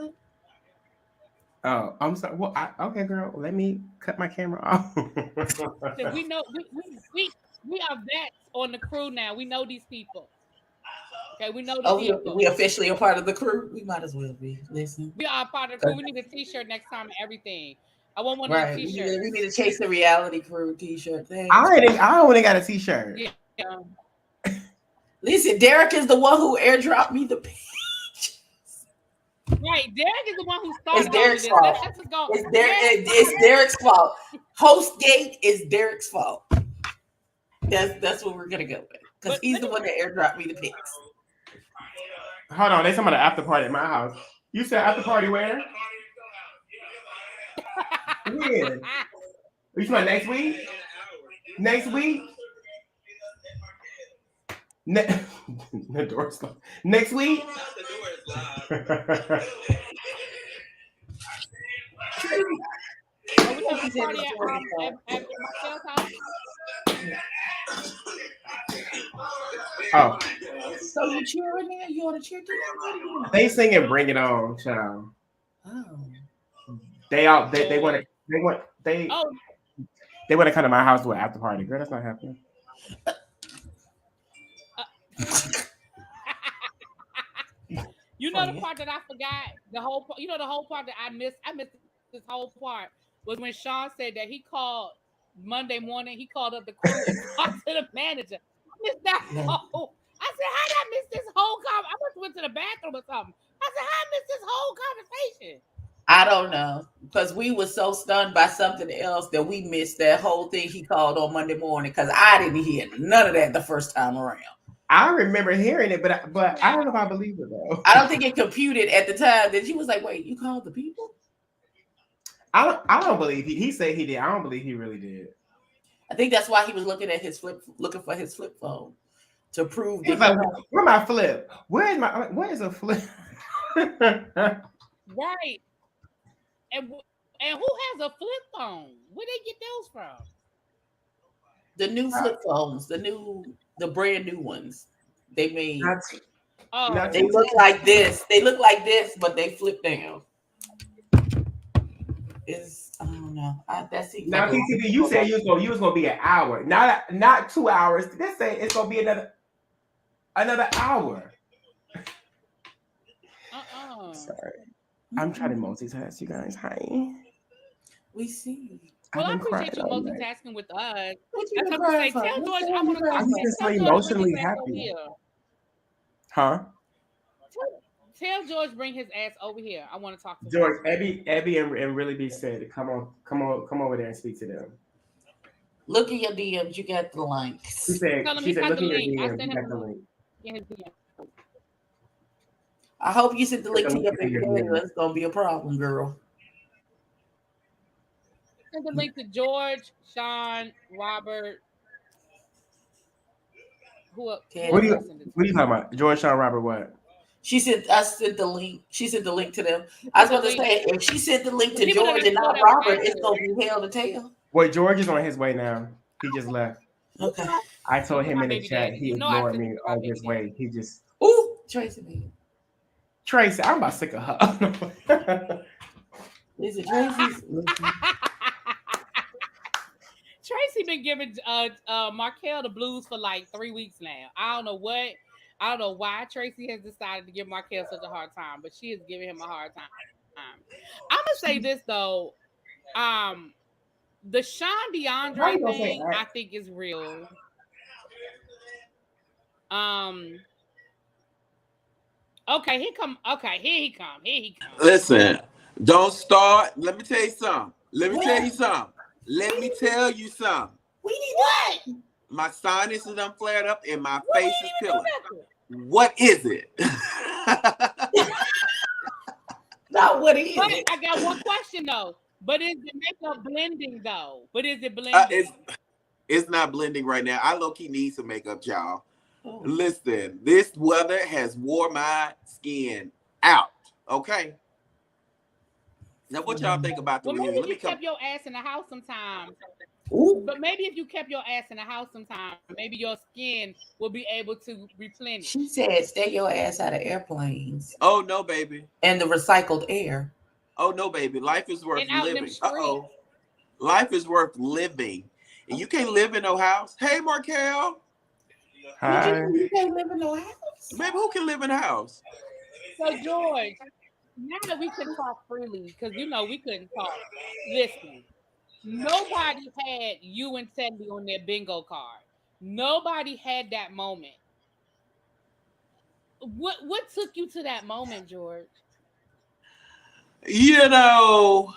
Oh, I'm sorry. Well, okay, girl. Let me cut my camera off.
that we know we are vets on the crew now. We know these people. Okay, we know the
oh, we
people.
officially a part of the crew. We might as well be. Listen,
We are part of the
'cause-
crew. We need a T-shirt next time and everything. I want one of the
right? We need
T-shirts.
to chase the reality crew T-shirt. Thanks.
I only got a T-shirt.
Yeah.
Listen, Derek is the one who airdropped me the page.
Right. Derek is the one who
It's
started all of
Derek's
this.
fault.
Let's just go.
It's
Derek
It's
started.
Derek's fault. Hostgate is Derek's fault. That's what we're gonna go with because
But
he's
let
the
me
one that airdropped me the pics.
Hold on, they talking about the after party at my house. You said after party where? When? You talking about next week? Next week? Ne- the door's locked. Next week?
are we having a party at Markel's house?
Oh,
So you cheering there? You want to cheer to
they singing "Bring It On," child.
Oh,
They want to
Lord.
they
Oh,
they want to come to my house to an after party. Girl, that's not happening.
uh, you know the
friend.
part that I forgot. You know the whole part that I missed. I missed this whole part was when Sean said that he called Monday morning. He called up the crew and talked to the manager. I missed that
No,
whole. I said, how did I miss this whole I must have went to the bathroom or something. I said, how I missed this whole conversation?
I don't know because we were so stunned by something else that we missed that whole thing he called on Monday morning because I didn't hear none of that the first time around.
I remember hearing it, but I don't know if I believe it though.
I don't think it computed at the time that she was like, "Wait, you called the people?"
I don't believe he said he did. I don't believe he really did.
I think that's why he was looking for his flip phone to prove that
He's
he
like,
called.
where my flip? Where is a flip?
Right. And who has a flip phone? Where they get those from?
The new flip phones, the brand new ones they made.
not, not
Oh,
They look like this. They look like this, but they flip down. Is I don't know. That seems like
Now,
a lot of
TTV, you
people
said you was gonna be an hour, not 2 hours. This say it's gonna be another hour.
uh-uh.
Sorry. I'm trying to multitask, you guys. Hi.
We see.
I've
Well, I
been crying
appreciate you
all night.
multitasking with us.
What you
That's
been
what I'm gonna
crying
say.
for?
Tell
What's
George
the
I
hell you
want to
crying
talk
I'm
to
just
him.
for?
been so
Tell George to bring his
emotionally
ass over
happy.
here.
Huh?
Tell George bring his ass over here. I want to talk to him.
George, Ebbie, and really be said, come over there and speak to them.
Look at your DMs. You got the
She
links.
said,
Tell him
she
he
said,
got
look
the
in your
link. I
DMs. You
sent him
got the
the
link.
link in his DM.
I hope you sent the
Put
link
the
to
link
your
in
baby
your
daddy.
DMs.
That's gonna be a problem, girl.
Send the link to George, Sean, Robert. Who
What
Ted.
are
else
you
I send it
what are
to?
you talking about? George Sean Robert what?
She said I sent the link. She sent the link to them.
You
I
sent
was
the
about to
link.
say if she sent the link
The
to
people that
George
I
and
saw
not
that were
Robert, it's
active.
gonna be hell to tell.
Well, George is on his way now. He just left.
Okay.
I
Send
told
it to
him
my
in the
baby
chat
daddy.
he
You know I
ignored
sent it
me
to my
on
baby
his
daddy.
way. He just
Ooh, Tracy man.
Tracy, I'm about sick of her.
Listen, Tracy's listen.
Tracy been giving Markel the blues for like 3 weeks now. I don't know what. I don't know why Tracy has decided to give Markel such a hard time, but she is giving him a hard time. I'm gonna say this though. Um, the Sean
How
DeAndre
you gonna say
thing, I
that?
think is real. Um, okay, here come. Okay, here he come. Here he come.
Listen, don't start. Let me tell you something. Let me tell
What?
you something. Let me tell you something.
We need
What?
My sinuses done flared up and my
What? We
face is
didn't even
peeling.
do nothing.
What is it?
now what is
But
it?
I got one question though. But is the makeup blending though? But is it blending?
it's it's not blending right now. I low key need some makeup, y'all.
Oh.
Listen, this weather has wore my skin out. Okay. Now, what y'all think about the
Well, maybe
reunion?
if
Let me
you
come.
kept your ass in the house sometime.
Ooh.
But maybe if you kept your ass in the house sometime, maybe your skin will be able to
She
replenish.
said stay your ass out of airplanes
Oh no, baby.
and the recycled air.
Oh no, baby. Life is worth
And out in them
living. Uh
streets.
oh. Life is worth living. And you can't live in no house. Hey, Markel.
What you
Hi.
mean you can't live in no house?
Baby, who can live in a house?
So George, now that we can talk freely, because we couldn't talk. Listen, nobody had you and Teddy on their bingo card. Nobody had that moment. What took you to that moment, George?
You know,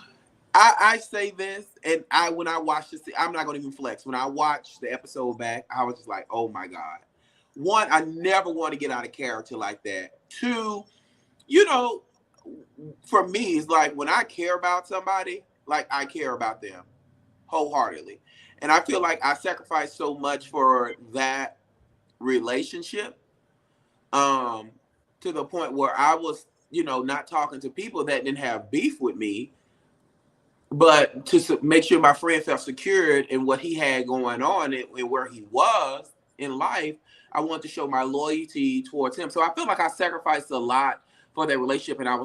I say this, and when I watched this, I'm not gonna even flex. When I watched the episode back, I was just like, oh my God. One, I never want to get out of character like that. Two, you know, for me, it's like when I care about somebody, like I care about them wholeheartedly. And I feel like I sacrificed so much for that relationship, um, to the point where I was, not talking to people that didn't have beef with me, but to make sure my friend felt secured in what he had going on and where he was in life. I wanted to show my loyalty towards him. So I feel like I sacrificed a lot for that relationship. And I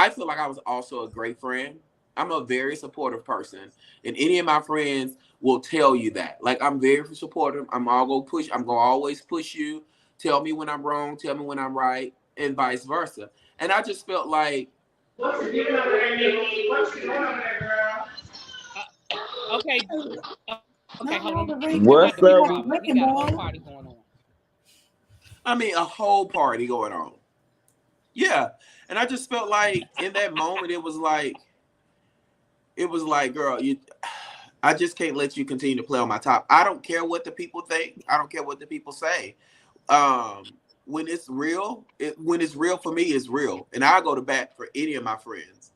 feel like I was also a great friend. I'm a very supportive person. And any of my friends will tell you that. Like, I'm very supportive. I'm gonna always push you. Tell me when I'm wrong, tell me when I'm right, and vice versa. And I just felt like,
What's you doing over there, Nikki? What's you doing over there, girl?
Okay, okay,
Not
hold on.
Robert
He
Ray.
got a
What's
big
up?
You got the
problem. He
drinking
got a whole
boy.
party going on.
I mean, a whole party going on. Yeah. And I just felt like in that moment, it was like, girl, I just can't let you continue to play on my top. I don't care what the people think. I don't care what the people say. When it's real, when it's real for me, it's real. And I go to bat for any of my friends.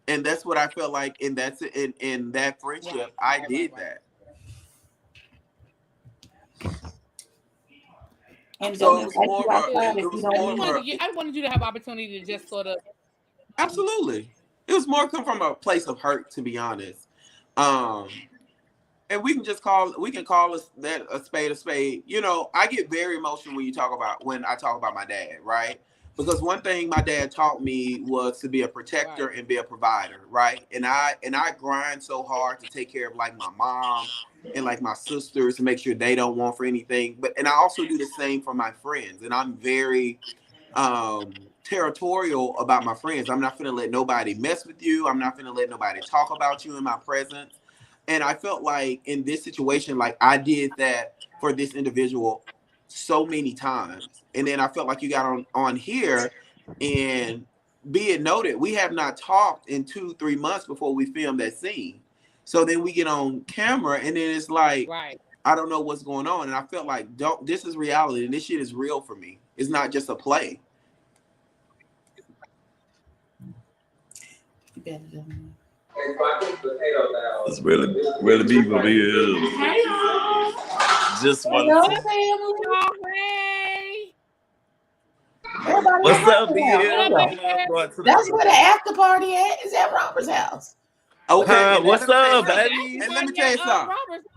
And that's what I felt like in that
Right,
friendship. I
right, right,
did
right.
that.
And don't
So it was
invite
more
you
of a,
outside
it,
if
it
you
was
don't
more
just
of
want
wanted
to.
to
a,
get. I wanted you to have opportunity to just sort of.
absolutely. It was more come from a place of hurt, to be honest. Um, and we can call us that a spade a spade. I get very emotional when I talk about my dad, right? Because one thing my dad taught me was to be a protector
Right.
and be a provider, right? And I grind so hard to take care of like my mom and like my sisters to make sure they don't want for anything. And I also do the same for my friends. And I'm very territorial about my friends. I'm not finna let nobody mess with you. I'm not finna let nobody talk about you in my presence. And I felt like in this situation, like I did that for this individual so many times. And then I felt like you got on here, and be it noted, we have not talked in 2-3 months before we filmed that scene. So then we get on camera, and then it's like,
Right.
I don't know what's going on. And I felt like, this is reality, and this shit is real for me. It's not just a play.
You better than me.
It's really be what it is.
Hey, y'all.
Just want
Hello,
to.
family.
Oh, hey.
Everybody at
What's up,
Robert's house.
What up,
BL?
baby
I'm
girl?
going to
That's
the.
where the after party at. Is at Robert's house.
Okay,
Huh?
and
What's
let me tell you
up,
something.
baby?
And let me tell you something.
Robert's.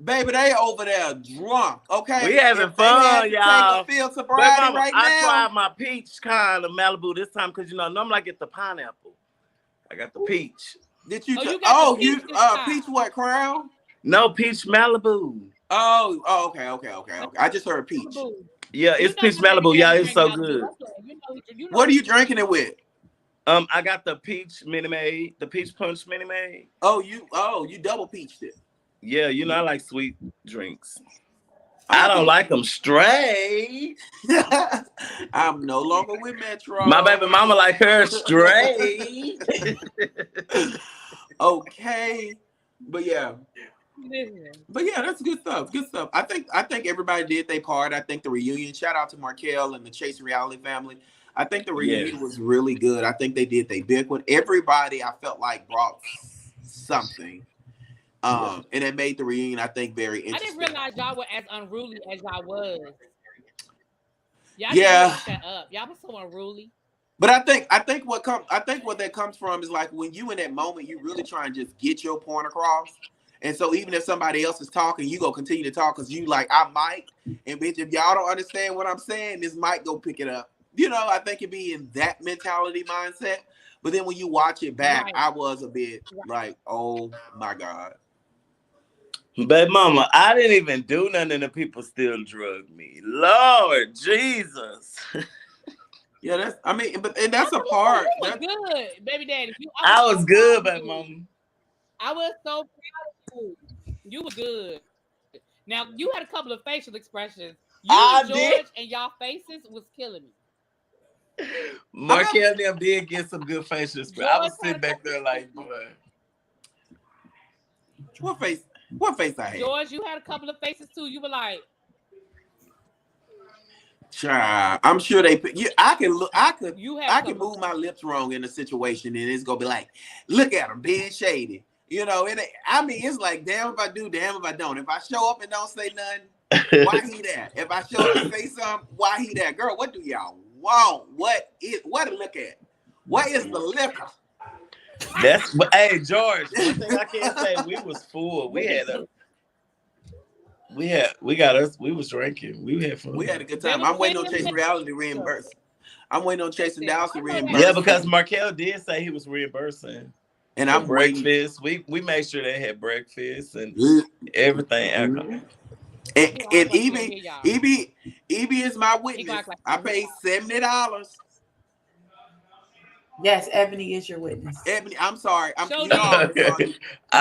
Baby, they over there drunk, okay?
We having
If they had
fun,
to take
y'all.
a field
But
sobriety
mama,
right
I
now.
tried my peach kind of Malibu this time because normally I get the pineapple. I got the peach.
Did you?
Oh, you got the
you
peach this time.
peach what crown?
No, peach Malibu.
Oh, okay. I just heard peach.
Malibu.
Yeah,
You
it's
know
peach
my baby
Malibu. Yeah,
daddy
it's
drink
so
Malibu.
good.
That's what- you know
What are you drinking it with?
I got the peach Minute Maid, the peach punch Minute Maid.
You double peached it.
Yeah, I like sweet drinks. I don't like them straight.
I'm no longer with Metro.
My baby mama like her straight.
Okay, but yeah.
Listen.
But yeah, that's good stuff. Good stuff. I think everybody did their part. I think the reunion. Shout out to Markel and the Chase Reality family. I think the reunion was really good. I think they did their big one. Everybody I felt like brought something. And it made the reunion, I think, very interesting.
I didn't realize y'all were as unruly as y'all was. Y'all
Yeah.
shut up. Y'all was so unruly.
But I think what that comes from is like when you in that moment, you really try and just get your point across. And so even if somebody else is talking, you go continue to talk because you like, I'm Mike. And bitch, if y'all don't understand what I'm saying, this might go pick it up. I think it'd be in that mentality mindset. But then when you watch it back,
Right.
I was a bit like, oh my God.
Baby mama, I didn't even do nothing and the people still drugged me. Lord Jesus.
Yeah, and that's a part.
You was good, baby daddy.
I was good, baby mama.
I was so proud of you. You were good. Now you had a couple of facial expressions. You and George and y'all faces was killing me.
Markel and them did get some good facial expressions. I was sitting back there like, boy.
What face I had?
George, you had a couple of faces too. You were like,
child, I'm sure I can move my lips wrong in a situation and it's gonna be like, look at him being shady. It's like, damn if I do, damn if I don't. If I show up and don't say nothing, why he there? If I show up and say something, why he there? Girl, what do y'all want? What to look at? What is the liquor?
Hey George, one thing I can't say, we was full. We was drinking. We had fun.
We had a good time. I'm waiting on Chase Reality to reimburse. I'm waiting on Chase and Dallas to reimburse.
Yeah, because Markel did say he was reemburning.
And I'm
breakfast. We made sure they had breakfast and everything.
And Ebbie is my witness. I paid $70.
Yes, Ebony is your witness.
Ebony, I'm sorry.
I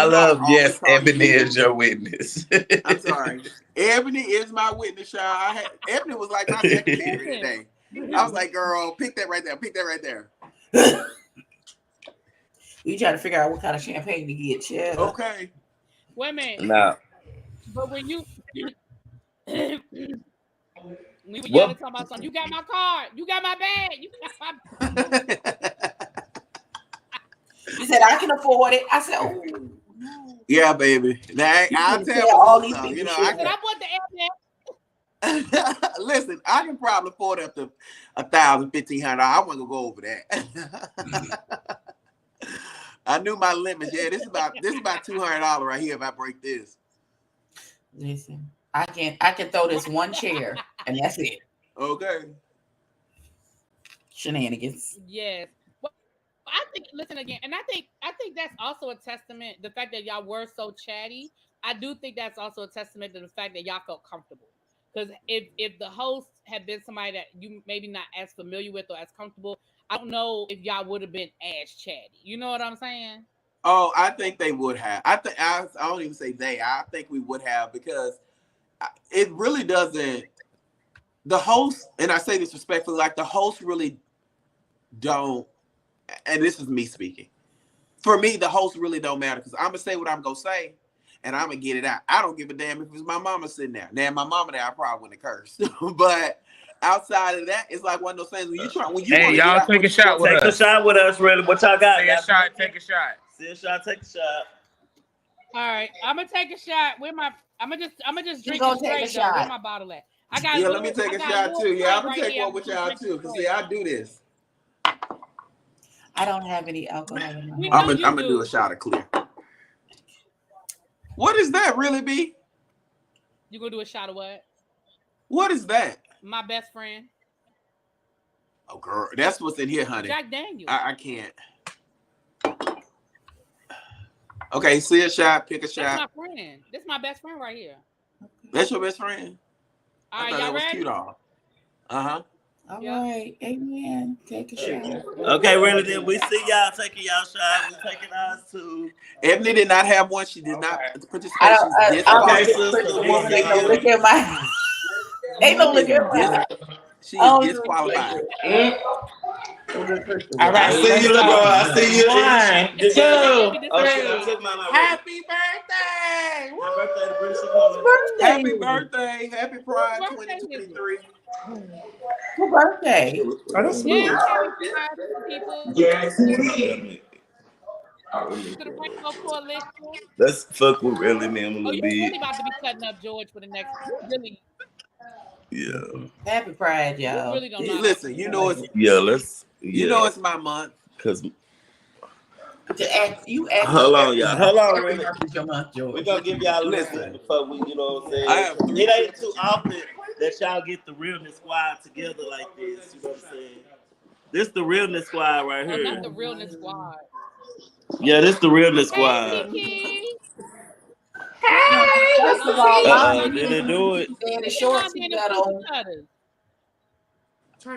love Ebony is your witness.
I'm sorry. Ebony is my witness, y'all. Ebony was like my secretary today. I was like, girl, pick that right there. Pick that right there.
You trying to figure out what kind of champagne to get, yeah.
Okay.
Wait a minute.
No.
But when you we were yelling talking about something, you got my card, you got my bag, you got my
You said I can afford it. I said, oh
yeah, baby. I'll tell
all these people.
I said I want the airplane.
Listen, I can probably afford up to $1,000, $1,500. I want to go over that. I knew my limits. Yeah, this is about $200 right here if I break this.
Listen, I can throw this one chair and that's it.
Okay.
Shenanigans.
Yes. Well, I think. Listen again, and I think that's also a testament. The fact that y'all were so chatty, I do think that's also a testament to the fact that y'all felt comfortable. Because if the host have been somebody that you maybe not as familiar with or as comfortable, I don't know if y'all would have been as chatty. You know what I'm saying?
Oh, I think they would have. I don't even say they. I think we would have because it really doesn't. The host, and I say this respectfully, like the host really don't. And this is me speaking. For me, the host really don't matter because I'm gonna say what I'm gonna say, and I'm gonna get it out. I don't give a damn if it's my mama sitting there. Now, my mama there, I probably wouldn't have cursed, but outside of that, it's like one of those things when you try when you
Hey,
want to get
y'all
out.
take a shot with
Take a
us.
shot with us, really. What y'all got?
Take a shot. Take a shot.
See a shot. Take a shot.
All right, I'm gonna take a shot. I'm gonna just drink
gonna
it
take a
straight though. Where
shot.
my bottle at? I got a
Yeah,
little.
let me take
I
a
got
shot
little
too. Yeah,
Sprite
I'm gonna
right
take
here.
one with
I'm gonna
y'all
drink it
too. Cause
straight.
see, I do this.
I don't have any alcohol in my
We
house.
know
I'm
you
gonna do a shot of clear. What is that, really, B?
You gonna do a shot of what?
What is that?
My best friend,
Oh, girl, that's what's in here, honey.
Jack Daniels.
I can't. Okay, see a shot, pick a
That's
shot.
my friend. This is my best friend right here.
That's your best friend.
All
I
right,
thought
y'all
that was
ready?
cute. All. Uh-huh.
All
Yep.
right, amen. Take a shot.
Okay, really, then we see y'all taking y'all shot. We taking ours too.
Ebony did not have one. She did not
I
participate. She's
don't. I'm
Okay,
a
disqualified.
sister,
Christian
we
woman.
see
Ain't no
you.
liquor in my. Ain't
She
no
is
liquor in my house.
she
I
is
don't drink like
disqualified.
that. I'm a Christian
All
woman.
I
right,
see
let's
you, LeBron.
go.
I see you.
One,
Did
This is
you?
Ebbie. This
Oh,
is
shit, I
Ebbie.
took mine already.
Happy birthday!
Happy birthday to British
Whose
Coming.
birthday
Happy
is it?
birthday. Happy
Whose
Pride
birthday is it?
2023.
Whose birthday?
Oh, that's
Yes,
good.
happy Pride to the people.
Yes,
To the Rainbow Coalition.
Let's fuck with really me. I'm a
Oh,
little
you
bit.
really about to be cutting up George for the next? You really,
Yeah.
Happy Pride,
you
y'all.
really don't know
This
how to
Listen,
act.
you know it's
Yeah, let's.
you
Yeah.
know it's my month.
Because,
you act
hold on,
every
y'all.
month.
Hold on,
Every
really.
month is your month,
We're
George.
going to give y'all a little
Listen,
something before we, you know what I'm
I
saying?
have 3
It ain't
trips.
too often that y'all get the realness squad together like this. You know what I'm saying? This the realness squad right
Oh, not
here.
the realness squad.
Yeah, this the realness
Hey,
squad.
Kiki.
First of all,
Blondie.
Lonnie
Did
and
it do it?
Kiki staying the
Look at
shorts
Blondie
he
and them
got
coochie
on.
cutters.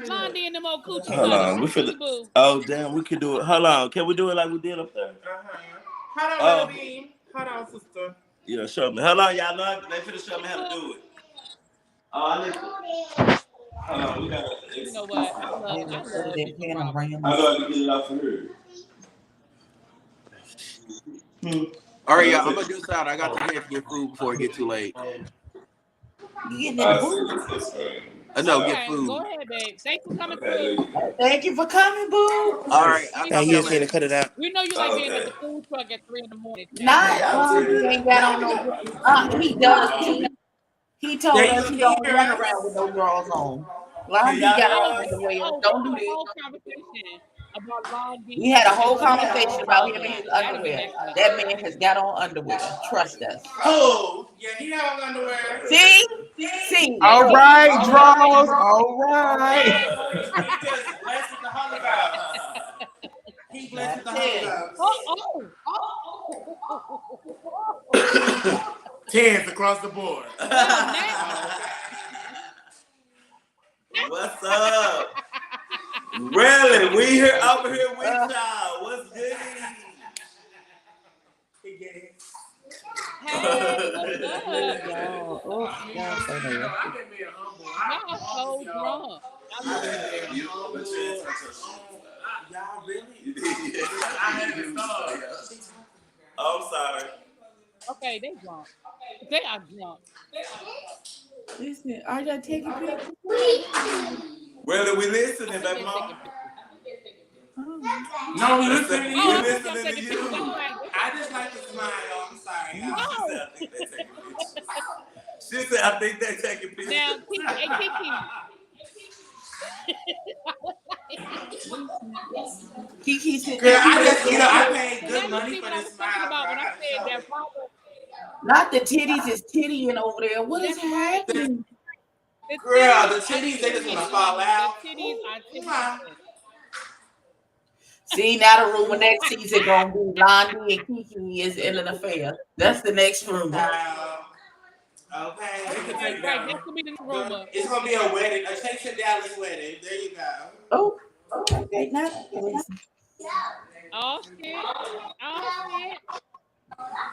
Blondie and them old coochie
Hold
cutters.
on. We
Coochie
finna.
boo.
Oh, damn. We can do it. Hold on. Can we do it like we did up there?
Hold on,
Oh,
Bean. Hold on, sister.
yeah, show me. Hold on, y'all know they finna show me how to do it. Oh, I need to. Hold on, we gotta.
You know what? I love
They
I
was other
love
than
Bishop Robert.
I
panoramas.
gotta get it off of here.
All right, y'all. I'm gonna do something. I got to head to get food before it get too late.
You getting in the booth?
No, get
Okay, go
food.
ahead, babe. Thanks for coming through.
Thank you for coming, boo.
All right, I'll
We
Now
talk
know
to
you
y'all
ain't
you.
seen
later.
to cut it out.
We know you like being at
Okay.
the food truck at 3 in the morning. Now.
Not Lonnie ain't got on no. He does too. He told us he don't run around with no drawers on.
Can
Lonnie
y'all
got
hear
on
Oh,
us?
underwear.
oh, we
Don't do
had a
this.
whole conversation about Long
We
D
had a
and
whole
what he got on
conversation
and
about
all
him and
that.
his
That'll be
underwear.
next week.
That man has got on underwear. Trust us.
Oh,
Yeah, he have on underwear.
See? See?
Hey,
All
Kiki,
right,
you know how
draws.
you
All right.
he just blessed with the Holy Ghost.
He blessed with
That's
the Holy
it.
Ghost.
oh.
Tens across the board.
Well, now,
What's up? Really? We here over here with y'all. What's good?
hey, what's up?
Y'all, y'all so nasty.
I've been being humble.
Y'all so drunk. I love it here.
Y'all really?
You did.
I haven't started.
I'm sorry.
Okay, they drunk. They are drunk.
Listen, are y'all taking pictures?
Really, we
I
listening,
think
baby
they're taking
mama.
pictures.
No, we listening to
Oh,
We
I
you.
thought y'all
listening to
taking pictures. I'm
you.
like,
I just like to smile. I'm sorry,
She
y'all.
said,
oh,
I think they taking pictures. She said, I think they taking pictures.
now, Kiki, hey, Kiki.
Kiki said
Girl,
that
I just, I
he
paid
Now
good
you
money
see
for
what I
this
was talking
smile, girl.
about
I
when I
gotta
said
show
that
it.
Robert.
not the titties is tittying over there. What is
That's right.
happening?
The
Girl,
titties
the
are
titties, they just want to fall
tittying. The
out.
titties are
Mwah.
tittying.
See, now the rumor next season gonna be Blondie and Kiki is in an affair. That's the next rumor.
Child.
Okay.
We can take
Right,
that
that's
one.
gonna be the new rumor.
It's gonna be a wedding, a Chase Dallas wedding. There you go.
Oh, okay, now
Oh shit. Oh shit.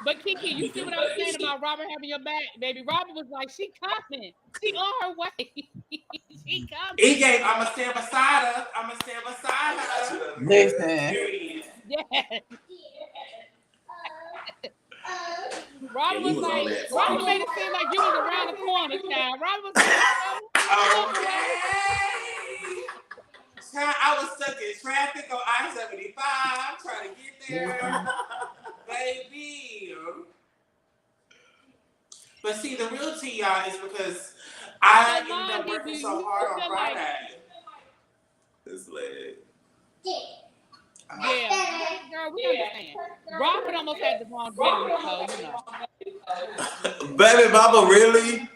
But Kiki, you see what I was saying about Robert having your back, baby? Robert was like, she coming. She on her way. She
He
coming.
gave, I'ma stand beside her. I'ma stand beside her.
listen.
Period.
Yes.
Yeah,
Robert
he
was
was on
like,
that.
Robert made it seem like you was around the corner, child. Robert was like,
Okay. Child, I was stuck in traffic on I-75 trying to get there. Baby. But see, the real tea, y'all, is because I
so
ended up
Londi, do
working so
you
hard on
feel like,
Friday. This leg.
yeah, girl, we understand. Robert almost had the wrong gender, so you know.
Baby Baba, really?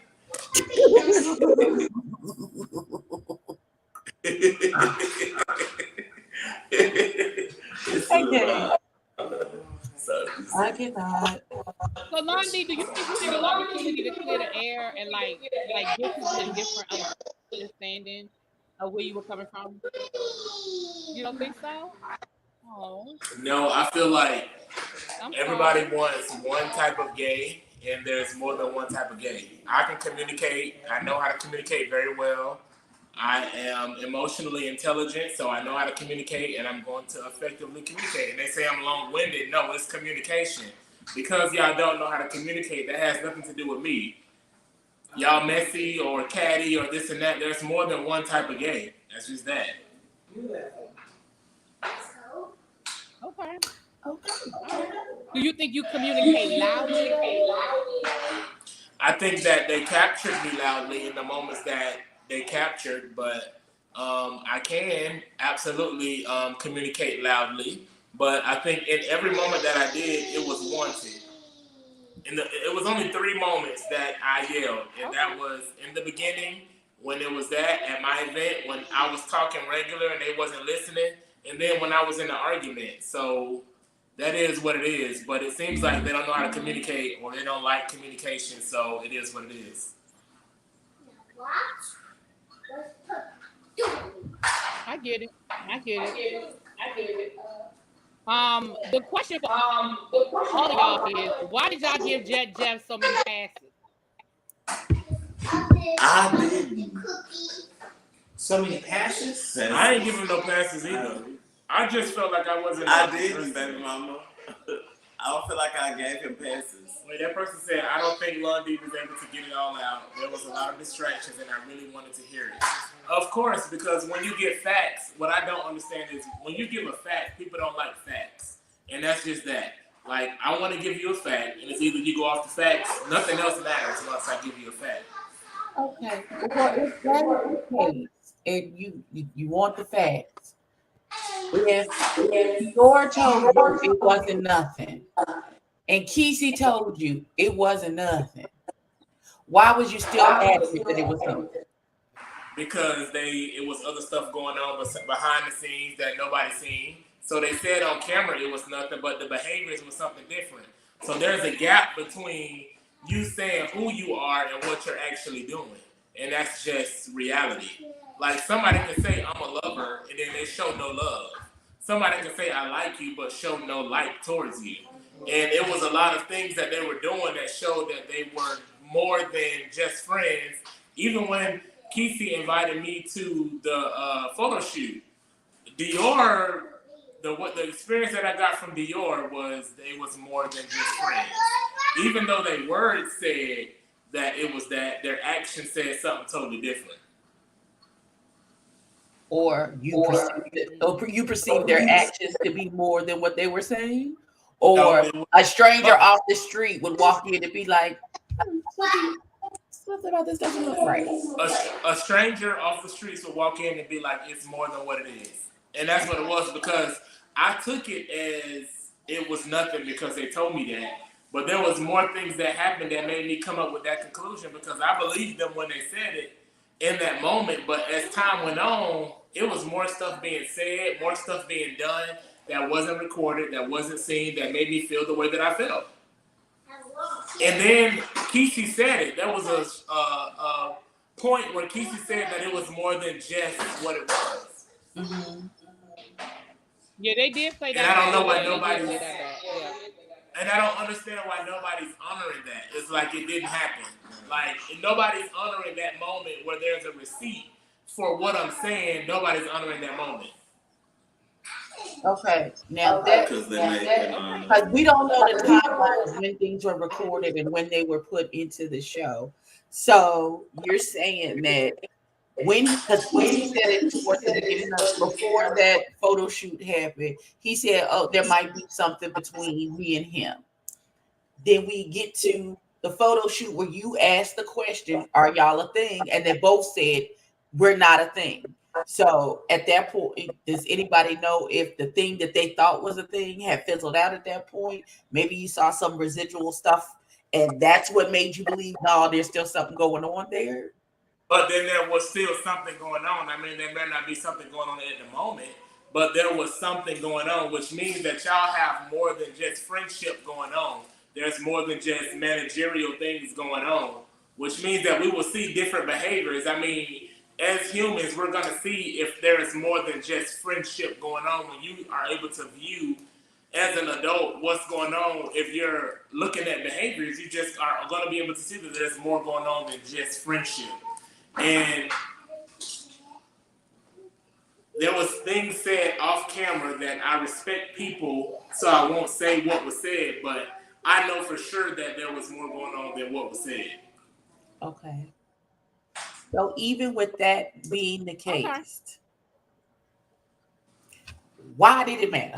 Okay. I cannot.
So Londi, do you think you had an opportunity to clear the air and like get people a different understanding of where you were coming from? You don't think so? Oh,
No, I feel like
I'm
everybody
sorry.
wants one type of gay, and there's more than one type of gay. I can communicate. I know how to communicate very well. I am emotionally intelligent, so I know how to communicate, and I'm going to effectively communicate. And they say I'm long-winded. No, it's communication. Because y'all don't know how to communicate, that has nothing to do with me. Y'all messy or catty or this and that. There's more than one type of gay. That's just that.
Okay.
Okay.
All right. Do you think you communicate loudly?
I think that they captured me loudly in the moments that they captured, but I can absolutely communicate loudly. But I think in every moment that I did, it was wanted. It was only 3 moments that I yelled, and
Okay.
that was in the beginning when it was that at my event when I was talking regular and they wasn't listening, and then when I was in the argument. So that is what it is. But it seems like they don't know how to communicate or they don't like communication. So it is what it is.
I get it. I get it. The question for all of y'all is, why did y'all give Jeff so many passes?
I didn't.
So many passions.
I ain't giving no passes either. I just felt like I wasn't.
I didn't, baby mama. I don't feel like I gave him passes.
When that person said, I don't think Lundy was able to get it all out, there was a lot of distractions and I really wanted to hear it. Of course, because when you get facts, what I don't understand is when you give a fact, people don't like facts. And that's just that. Like, I want to give you a fact, and it's either you go off the facts, nothing else matters once I give you a fact.
Okay. Well, if that is the case, and you want the facts, if Dior told you it wasn't nothing, and Kesey told you it wasn't nothing, why was you still adamant that it was something?
Because it was other stuff going on behind the scenes that nobody seen. So they said on camera it was nothing, but the behaviors was something different. So there's a gap between you saying who you are and what you're actually doing. And that's just reality. Like somebody can say I'm a lover and then they show no love. Somebody can say I like you but show no like towards you. And it was a lot of things that they were doing that showed that they were more than just friends. Even when Kesey invited me to the photo shoot, Dior, the experience that I got from Dior was it was more than just friends. Even though their words said that it was that, their actions said something totally different.
Or you perceive their actions to be more than what they were saying? Or a stranger off the street would walk in and be like, something about this doesn't look right.
A stranger off the streets would walk in and be like, it's more than what it is. And that's what it was, because I took it as it was nothing because they told me that. But there was more things that happened that made me come up with that conclusion, because I believed them when they said it in that moment. But as time went on, it was more stuff being said, more stuff being done that wasn't recorded, that wasn't seen, that made me feel the way that I felt. And then Kesey said it. There was a point where Kesey said that it was more than just what it was.
Mm-hmm.
Yeah, they did play
And
that
I don't
back.
know why
Yeah, they did
nobody's
play that back. Yeah.
and I don't understand why nobody's honoring that. It's like it didn't happen. Like nobody's honoring that moment where there's a receipt for what I'm saying. Nobody's honoring that moment.
Okay, now that
Because they make it on.
because we don't know the timeline of when things were recorded and when they were put into the show. So you're saying that when, because Casey said it towards the beginning of, before that photo shoot happened, he said, "Oh, there might be something between me and him." Then we get to the photo shoot where you asked the question, "Are y'all a thing?" And they both said, "We're not a thing." So at that point, does anybody know if the thing that they thought was a thing had fizzled out at that point? Maybe you saw some residual stuff, and that's what made you believe, no, there's still something going on there.
But then there was still something going on. I mean, there may not be something going on at the moment, but there was something going on, which means that y'all have more than just friendship going on. There's more than just managerial things going on, which means that we will see different behaviors. I mean, as humans, we're going to see if there is more than just friendship going on when you are able to view as an adult what's going on. If you're looking at behaviors, you just are going to be able to see that there's more going on than just friendship. And there was things said off camera that I respect people, so I won't say what was said, but I know for sure that there was more going on than what was said.
Okay. So even with that being the
Okay.
case, why did it matter?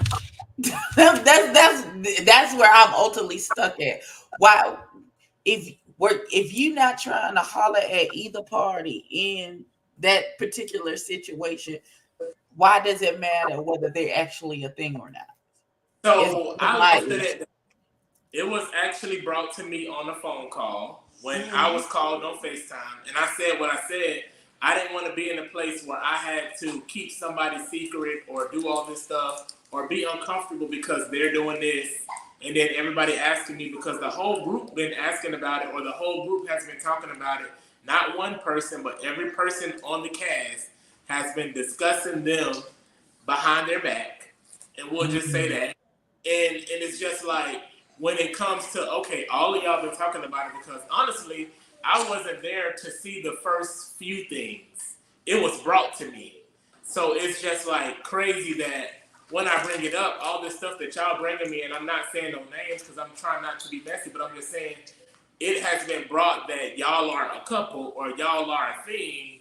That's where I'm ultimately stuck at. Why, if you're not trying to holler at either party in that particular situation, why does it matter whether they're actually a thing or not? Is
So I
my
left it
issue.
at it was actually brought to me on a phone call when I
Mhm.
was called on FaceTime, and I said what I said. I didn't want to be in a place where I had to keep somebody's secret or do all this stuff or be uncomfortable because they're doing this, and then everybody asking me because the whole group been asking about it or the whole group has been talking about it. Not one person, but every person on the cast has been discussing them behind their back, and we'll just say
Mhm.
that. And it's just like when it comes to okay, all of y'all been talking about it because honestly, I wasn't there to see the first few things. It was brought to me, so it's just like crazy that when I bring it up, all this stuff that y'all bringing me, and I'm not saying no names because I'm trying not to be messy, but I'm just saying it has been brought that y'all are a couple or y'all are a thing,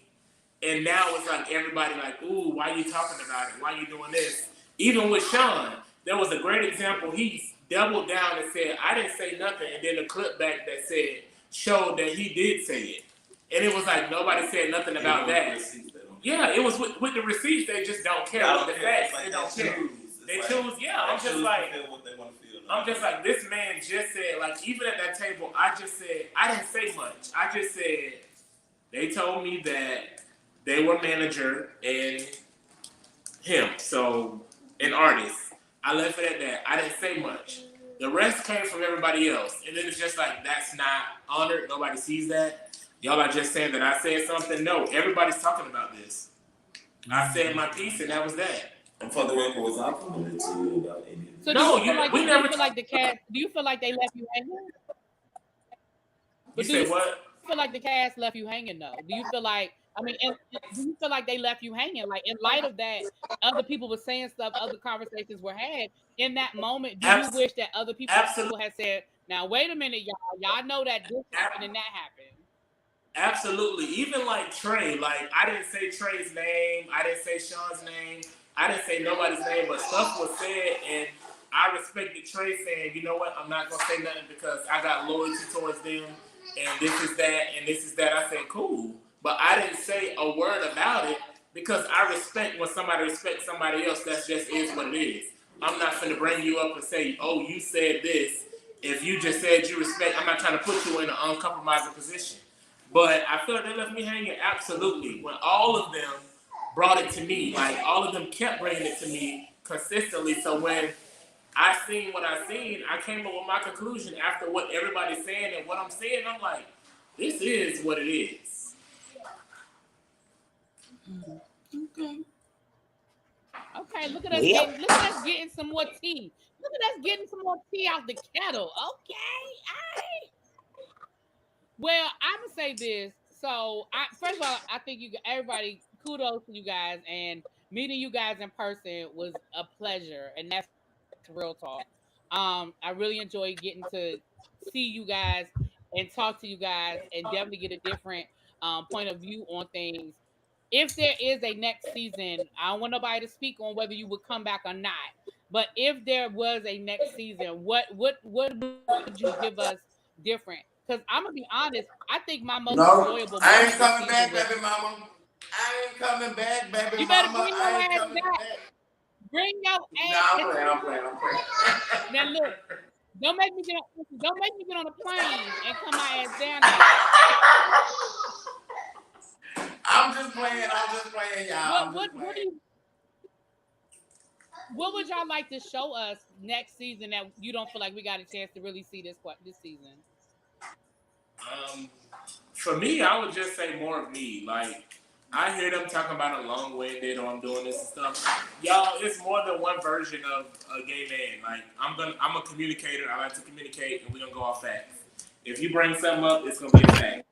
and now it's like everybody like, ooh, why you talking about it? Why you doing this? Even with Sean, there was a great example. He doubled down and said, I didn't say nothing. And then the clip back that said, showed that he did say it. And it was like nobody said nothing about that. Yeah, it was with the receipts, they just don't care. With the facts, they don't care. They choose, yeah, I'm just like, this man just said, like, even at that table, I just said, I didn't say much. I just said, they told me that they were manager and him, so an artist. I left it at that. I didn't say much. The rest came from everybody else, and then it's just like that's not honored. Nobody sees that. Y'all are just saying that I said something. No, everybody's talking about this. I said my piece, and that was that.
And for the record, was I coming to you about any of
So
this?
No,
do
we
you
never.
feel like the cast? Do you feel like they left you hanging?
You
But do you
say what?
feel like the cast left you hanging though? Do you feel like do you feel like they left you hanging? Like in light of that, other people were saying stuff, other conversations were had. In that moment, do you
Abs-
wish that other people
absolutely.
had said, now wait a minute, y'all. Y'all know that this happened and that happened.
Absolutely. Even like Trey, like I didn't say Trey's name, I didn't say Sean's name, I didn't say nobody's name, but stuff was said, and I respected Trey saying, you know what, I'm not gonna say nothing because I got loyalty towards them, and this is that, and this is that. I said, cool, but I didn't say a word about it because I respect when somebody respects somebody else. That just is what it is. I'm not gonna bring you up and say, oh, you said this. If you just said you respect, I'm not trying to put you in an uncompromising position. But I feel like they left me hanging absolutely. When all of them brought it to me, like all of them kept bringing it to me consistently. So when I seen what I seen. I came up with my conclusion after what everybody's saying and what I'm saying. I'm like, this is what it is.
Okay.
Okay,
Well,
look at us getting some more tea. Look at us getting some more tea out the kettle. Okay. Well, I'm gonna say this. So, first of all, I think everybody, kudos to you guys, and meeting you guys in person was a pleasure, and that's real talk. I really enjoyed getting to see you guys and talk to you guys, and definitely get a different point of view on things. If there is a next season, I don't want nobody to speak on whether you would come back or not. But if there was a next season, what would you give us different? Because I'm gonna be honest, I think my most enjoyable
No,
moment
I
this
ain't coming
season was
back, baby mama. I ain't coming back, baby
you better
mama.
bring
I
your
ain't
ass
coming
back.
back.
Bring your
No, I'm
ass.
playing, I'm playing, I'm playing.
Now look, don't make me get on a plane and come my ass down there.
I'm just playing, y'all. I'm just
What do
playing.
you what would y'all like to show us next season that you don't feel like we got a chance to really see this season?
Um, for me, I would just say more of me. Like, I hear them talking about a long-winded or I'm doing this and stuff. Y'all, it's more than one version of a gay man. Like, I'm a communicator. I like to communicate, and we're gonna go off facts. If you bring something up, it's gonna be a fact.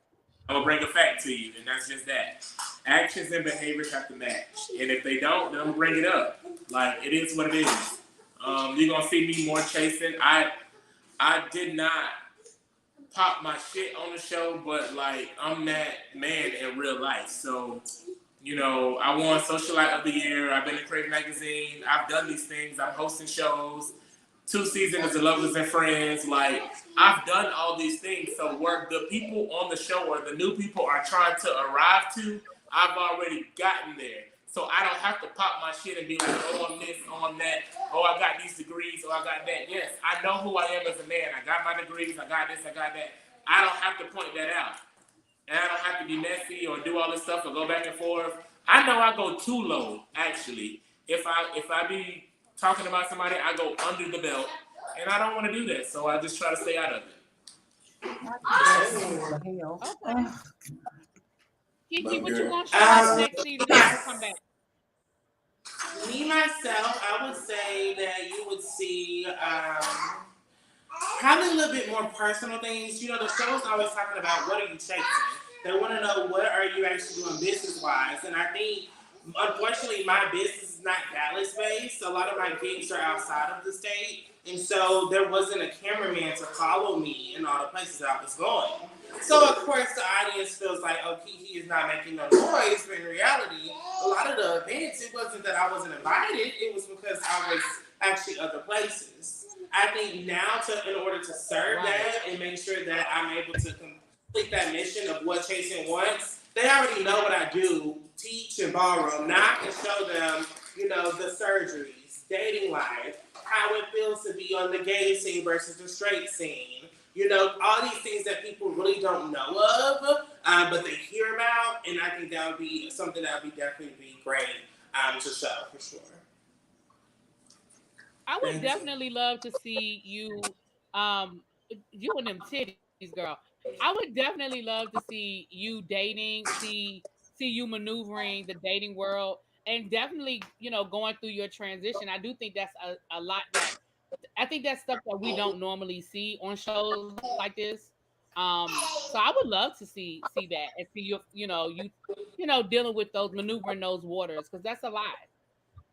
I'm gonna bring a fact to you, and that's just that. Actions and behaviors have to match, and if they don't, then I'm gonna bring it up. Like, it is what it is. You're gonna see me more chasing. I did not pop my shit on the show, but like I'm that man in real life. So, I won Socialite of the Year. I've been in Crave Magazine. I've done these things. I'm hosting shows. 2 seasons of Lovers and Friends. Like, I've done all these things. So where the people on the show or the new people are trying to arrive to, I've already gotten there. So I don't have to pop my shit and be like, oh, I'm this, oh, I'm that, oh, I got these degrees, oh, I got that. Yes, I know who I am as a man. I got my degrees, I got this, I got that. I don't have to point that out. And I don't have to be messy or do all this stuff or go back and forth. I know I go too low, actually. If I be talking about somebody, I go under the belt. And I don't want to do that. So I just try to stay out of it.
Okay. Kiki, what you
But
gonna show us next season if you come back?
me myself, I would say that you would see probably a little bit more personal things. The show's always talking about what are you chasing. They want to know what are you actually doing business wise, and I think unfortunately my business is not Dallas based. A lot of my gigs are outside of the state, and so there wasn't a cameraman to follow me in all the places I was going. So of course the audience feels like, oh, Kiki is not making no noise, but in reality, a lot of the events, it wasn't that I wasn't invited, it was because I was actually other places. I think now in order to serve that and make sure that I'm able to complete that mission of what Chasing wants, they already know what I do, teach and ballroom. Now I can show them, the surgeries, dating life, how it feels to be on the gay scene versus the straight scene. All these things that people really don't know of, but they hear about, and I think that would be something that would definitely be great to show for sure.
I would definitely love to see you, you and them titties, girl. I would definitely love to see you dating, see you maneuvering the dating world, and definitely, going through your transition. I do think that's a lot that I think that's stuff that we don't normally see on shows like this. So I would love to see that and see you dealing with those maneuvering those waters because that's a lot.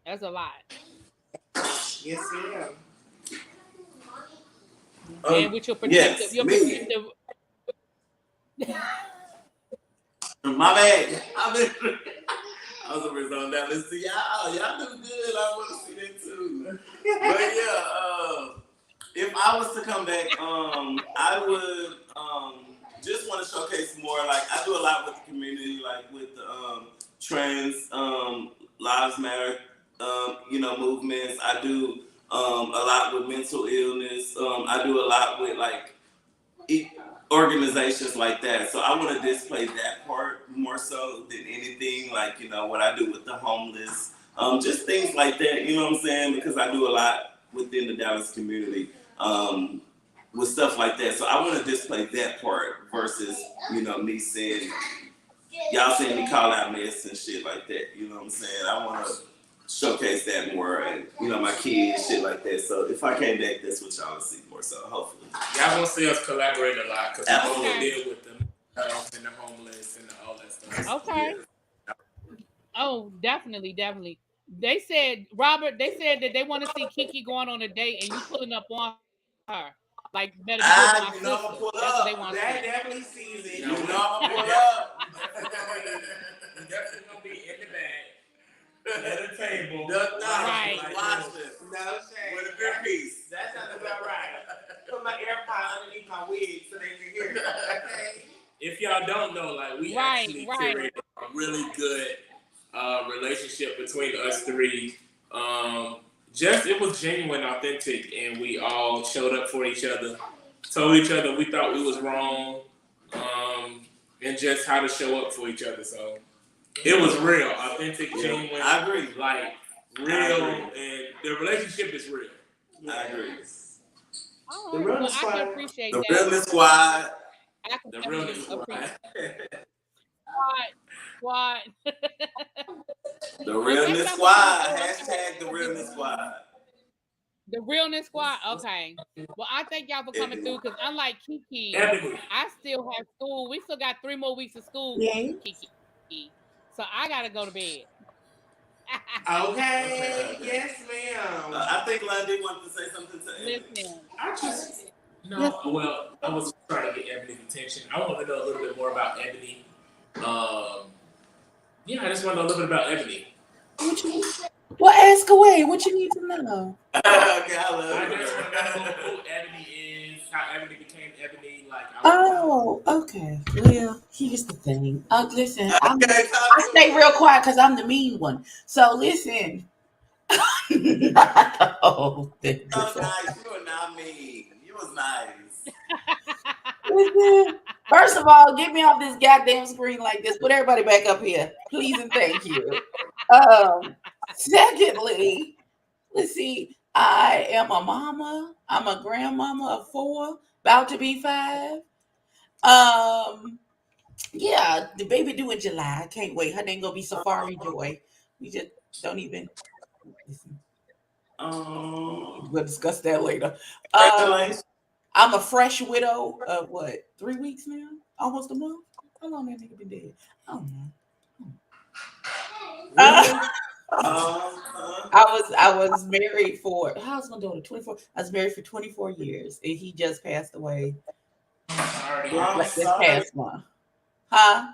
That's a lot.
Yes, ma'am.
And with
Yes,
your
me.
protective.
My bad. I was over on that. Let's see y'all do good. I want to see that too. But yeah, if I was to come back, I would just want to showcase more. Like I do a lot with the community, like with the trans lives matter, movements. I do a lot with mental illness. I do a lot with like organizations like that. So I want to display that part more so than anything. Like what I do with the homeless, just things like that. You know what I'm saying? Because I do a lot
within the Dallas community with stuff like that. So I want to display that part versus, me saying, y'all seeing me call out mess and shit like that. You know what I'm saying? I want to showcase that more and, my kids, shit like that. So if I came back, that's what y'all will see more. So hopefully.
Y'all gonna see us collaborate a lot because we
Absolutely.
gonna deal with them and the homeless and all that stuff.
Okay.
Yeah.
Oh, definitely. They said, Robert, that they want to see Kiki going on a date and you pulling up on her. Like, better be good with my sister.
Pull
That's what they
up.
want to
That
see.
definitely sees it.
You know I'm gonna pull up.
We definitely gonna be in the bag at a table.
Right.
Watch this.
No shame.
With a good piece.
That sounds about right. Put my AirPod underneath my wig so they can hear it. Okay.
If y'all don't know, like we actually curated a really good relationship between us three. It was genuine, authentic, and we all showed up for each other, told each other we thought we was wrong, and just how to show up for each other. So it was real, authentic, genuine.
I agree.
Like real, and the relationship is real.
I agree.
All right. Well, I can appreciate
The
that.
realness squad.
I can
The realness
appreciate
squad.
Squad.
The realness squad. Hashtag the realness squad.
The realness squad. Okay. Well, I thank y'all for coming through because unlike Kiki,
Ebbie.
I still have school. We still got 3 more weeks of school.
Yeah.
Kiki. So I gotta go to bed.
Okay. Yes, ma'am.
I think Lundy wanted to say something to Ebbie.
Listen.
I was trying to get Ebony's attention. I want to know a little bit more about Ebony. I just want to know a little bit about Ebony.
Well, ask away. What you need to know?
Okay,
I just want to know who Ebony is, how Ebony became Ebony.
Okay. Well, here's the thing. Listen, I stay real quiet because I'm the mean one. So listen. Oh,
nice. You were not mean. You was nice.
Listen, first of all, get me off this goddamn screen like this. Put everybody back up here, please and thank you. Secondly, let's see. I am a mama. I'm a grandmama of 4, about to be 5. Yeah, the baby due in July. I can't wait. Her name gonna be Safari Joy. We just don't even listen. We'll discuss that later. I'm a fresh widow of 3 weeks now? Almost a month? How long that nigga been dead? I don't know. I was married for how's my daughter? 24. I was married for 24 years and he just passed away. This past month. Huh?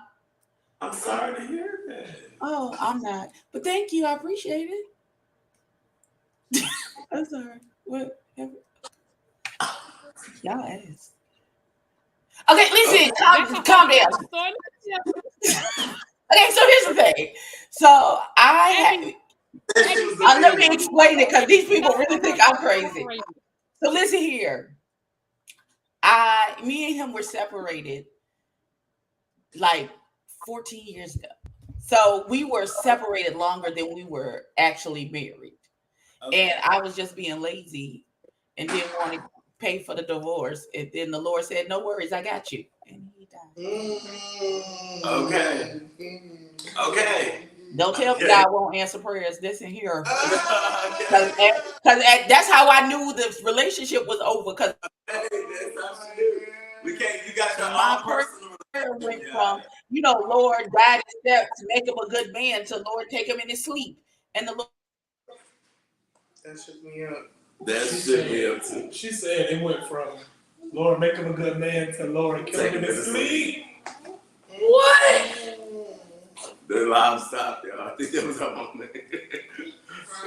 I'm sorry to hear that.
Oh, I'm not. But thank you. I appreciate it. I'm sorry. What? Y'all ass. Okay, listen. Calm down. Okay, so here's the thing. So let me explain it because these people really think I'm crazy. So listen here. Me and him were separated like 14 years ago. So we were separated longer than we were actually married. Okay. And I was just being lazy and didn't want to pay for the divorce. And then the Lord said, no worries, I got you. And he died.
Okay.
Don't tell me God won't answer prayers. Listen here. Because that's how I knew the relationship was over. Because
you got your
my
own personal
went from, Lord, guide his steps, make him a good man, to Lord, take him in his sleep. And the Lord.
That shook me up.
That shook me up too.
She said it went from Lord, make him a good man to Lord, kill him in his sleep.
What?
The live stopped, y'all. I think that was her moment.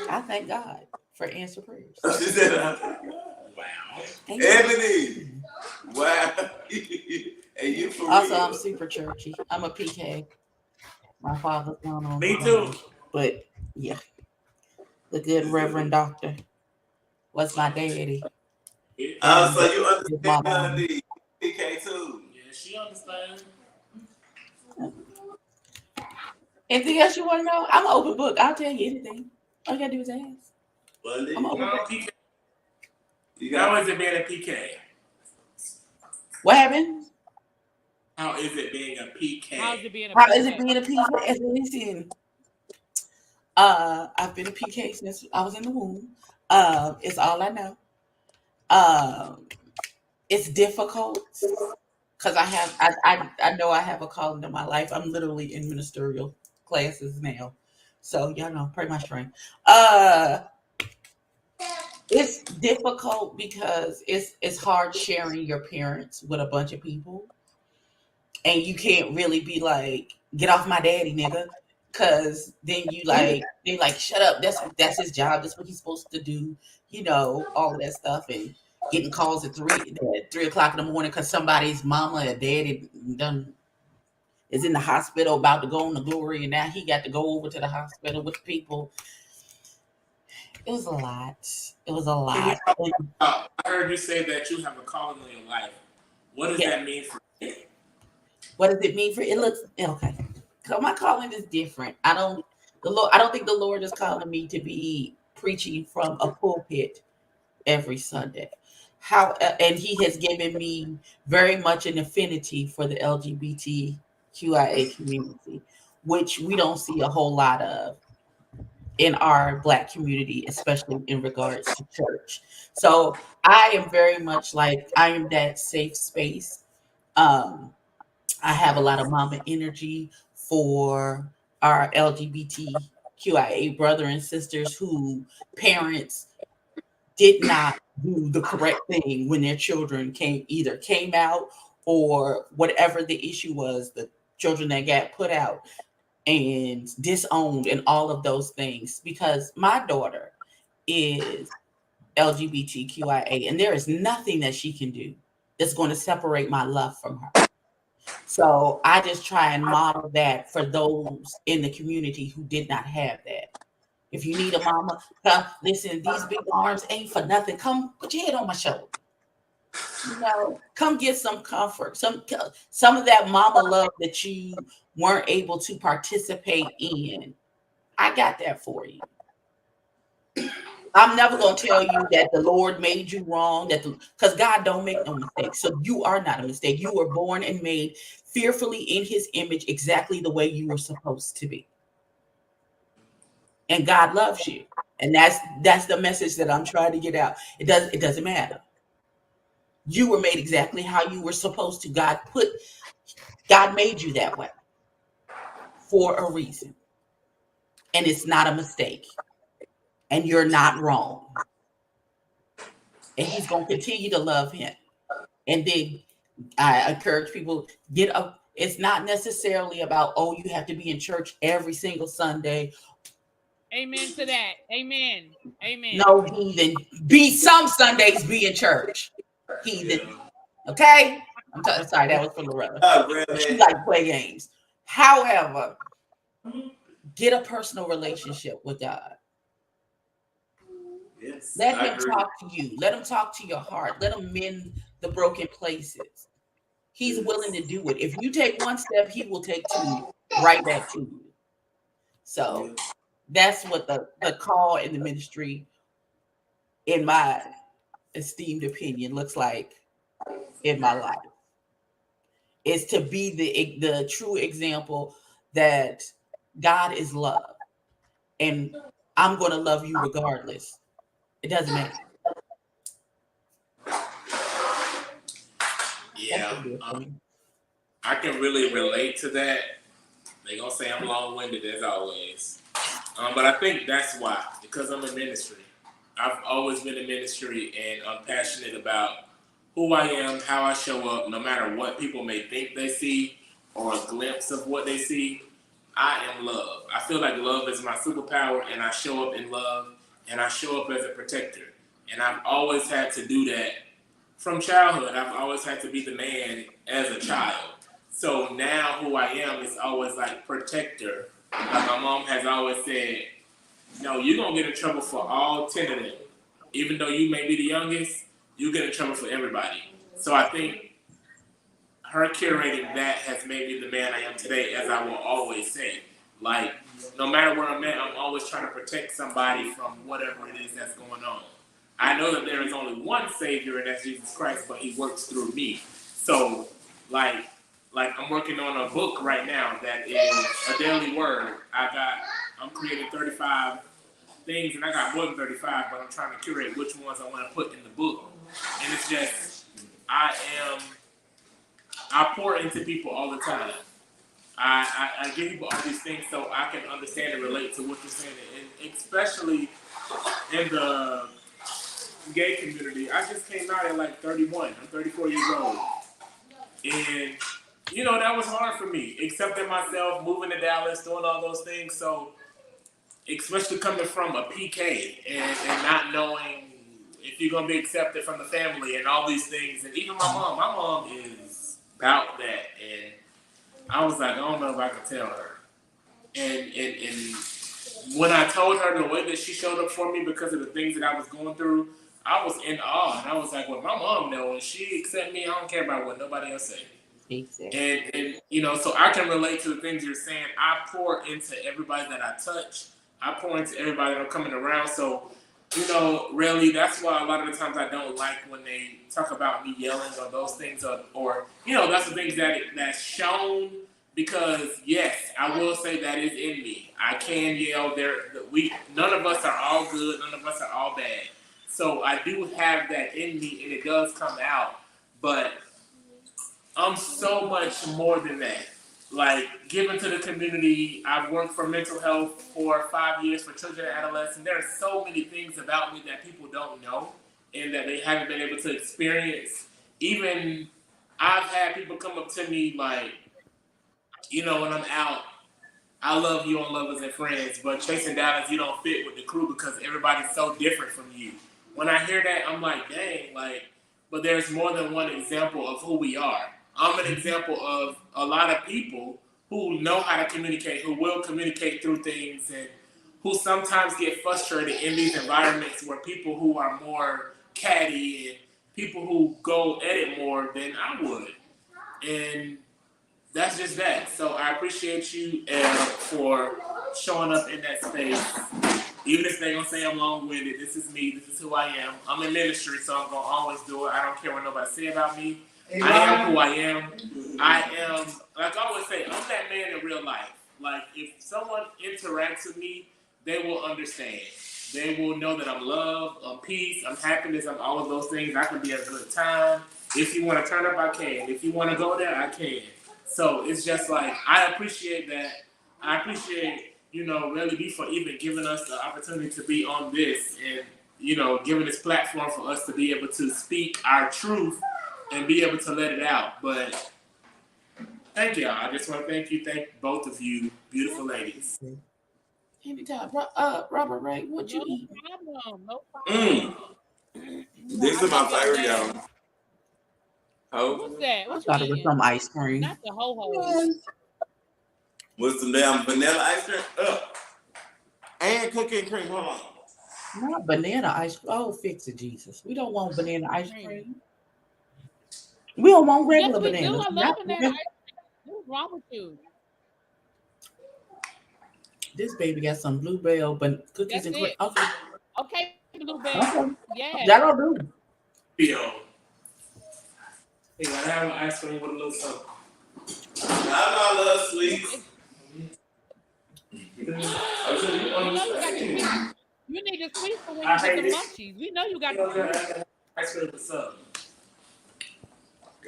I thank God for answer prayers.
She said, I thank God. Wow. Ebony. Wow. And you for
also,
real.
I'm super churchy. I'm a PK. My father's gone on.
Me too.
But yeah, the good Reverend Doctor was my daddy.
So you understand the PK too?
Yeah, she understands.
Anything else you want to know? I'm an open book. I'll tell you anything. All you gotta do is ask. I'm an open book.
How is it being a PK?
What happened?
How is it being a PK?
How's it being a
How is it
PK?
being a PK? Listen, I've been a PK since I was in the womb. It's all I know. Um, it's difficult because I know I have a calling in my life. I'm literally in ministerial classes now, so y'all know, pray my strength. It's difficult because it's hard sharing your parents with a bunch of people, and you can't really be like, get off my daddy, nigga. Cause then you like they like shut up. That's his job. That's what he's supposed to do. All of that stuff, and getting calls at 3 o'clock in the morning because somebody's mama or daddy done is in the hospital about to go on the glory, and now he got to go over to the hospital with people. It was a lot. It was a
Can we
lot.
talk about, I heard you say that you have a calling in your life. What does
Yeah.
that mean for you?
What does it mean for it? Looks okay. So my calling is different. I don't think the Lord is calling me to be preaching from a pulpit every Sunday. And He has given me very much an affinity for the LGBTQIA community, which we don't see a whole lot of in our Black community, especially in regards to church. So I am very much like I am that safe space. Um, I have a lot of mama energy for our LGBTQIA brother and sisters who parents did not do the correct thing when their children came out, or whatever the issue was, the children that got put out and disowned and all of those things, because my daughter is LGBTQIA and there is nothing that she can do that's going to separate my love from her. So I just try and model that for those in the community who did not have that. If you need a mama, come listen, these big arms ain't for nothing. Come put your head on my shoulder. Come get some comfort. Some of that mama love that you weren't able to participate in. I got that for you. I'm never going to tell you that the Lord made you wrong, because God don't make no mistakes. So you are not a mistake. You were born and made fearfully in His image, exactly the way you were supposed to be. And God loves you. And that's the message that I'm trying to get out. It doesn't matter. You were made exactly how you were supposed to. God made you that way for a reason. And it's not a mistake. And you're not wrong. And He's going to continue to love him. And then I encourage people, get up. It's not necessarily about, you have to be in church every single Sunday.
Amen to that. Amen. Amen.
No, heathen. Some Sundays be in church. Heathen. Okay? I'm sorry, that was for Loretta. She like to play games. However, get a personal relationship with God.
Yes,
Let Him talk to you. Let Him talk to your heart. Let Him mend the broken places. He's willing to do it. If you take one step, He will take two right back to you. So that's what the call in the ministry, in my esteemed opinion, looks like in my life. Is to be the true example that God is love. And I'm going to love you regardless. It doesn't matter.
Yeah, I can really relate to that. They're going to say I'm long-winded as always. But I think that's why, because I'm in ministry. I've always been in ministry, and I'm passionate about who I am, how I show up, no matter what people may think they see or a glimpse of what they see. I am love. I feel like love is my superpower, and I show up in love, and I show up as a protector. And I've always had to do that from childhood. I've always had to be the man as a child. So now who I am is always like protector. Like my mom has always said, no, you're going to get in trouble for all 10 of them. Even though you may be the youngest, you get in trouble for everybody. So I think her curating that has made me the man I am today, as I will always say. Like, no matter where I'm at, I'm always trying to protect somebody from whatever it is that's going on. I know that there is only one Savior, and that's Jesus Christ, but He works through me. So, like I'm working on a book right now that is a daily word. I'm creating 35 things, and I got more than 35, but I'm trying to curate which ones I want to put in the book. And it's just, I pour into people all the time. I give people all these things so I can understand and relate to what you're saying, and especially in the gay community. I just came out at like 31. I'm 34 years old, and that was hard for me, accepting myself, moving to Dallas, doing all those things. So, especially coming from a PK and not knowing if you're gonna be accepted from the family and all these things, and even my mom is about that, and I was like, I don't know if I can tell her. And when I told her the way that she showed up for me because of the things that I was going through, I was in awe. And I was like, well, my mom knows. She accept me. I don't care about what nobody else say. Exactly. And so I can relate to the things you're saying. I pour into everybody that I touch. I pour into everybody that I'm coming around. So, really, that's why a lot of the times I don't like when they talk about me yelling or those things, or that's the things that's shown. Because yes, I will say that is in me. I can yell. None of us are all good. None of us are all bad. So I do have that in me, and it does come out. But I'm so much more than that. Like, giving to the community. I've worked for mental health for 5 years for children and adolescents. There are so many things about me that people don't know and that they haven't been able to experience. Even I've had people come up to me like, when I'm out, I love you on Lovers and Friends, but Chasing Dallas, you don't fit with the crew because everybody's so different from you. When I hear that, I'm like, dang, but there's more than one example of who we are. I'm an example of a lot of people who know how to communicate, who will communicate through things, and who sometimes get frustrated in these environments where people who are more catty and people who go at it more than I would. And that's just that. So I appreciate you for showing up in that space. Even if they're going to say I'm long-winded, this is me, this is who I am. I'm in ministry, so I'm going to always do it. I don't care what nobody say about me. I am who I am. I am, like I always say, I'm that man in real life. Like, if someone interacts with me, they will understand. They will know that I'm love, I'm peace, I'm happiness, I'm all of those things. I can be a good time. If you want to turn up, I can. If you want to go there, I can. So it's just like, I appreciate that. I appreciate, really B for even giving us the opportunity to be on this and, giving this platform for us to be able to speak our truth and be able to let it out. But thank y'all. I just want to thank both of you, beautiful ladies.
Anytime. Robert Ray, what you eat?
No problem.
This is my favorite, y'all.
What's that? What
I thought it was some ice cream.
Not the ho-ho.
With some damn vanilla ice cream? And cookie cream. Hold on.
Not banana ice cream. Oh, fix it, Jesus. We don't want banana ice cream. We don't want regular bananas.
Yes, we do. I love banana ice cream. What's wrong with you?
This baby got some bluebell cookies and cream.
Okay, bluebell.
Okay.
Yeah.
That'll do.
Yo. Hey, I have an ice cream with a little something.
I love sweets.
You need the sweets for when you get the munchies. We know you got the
ice cream with something.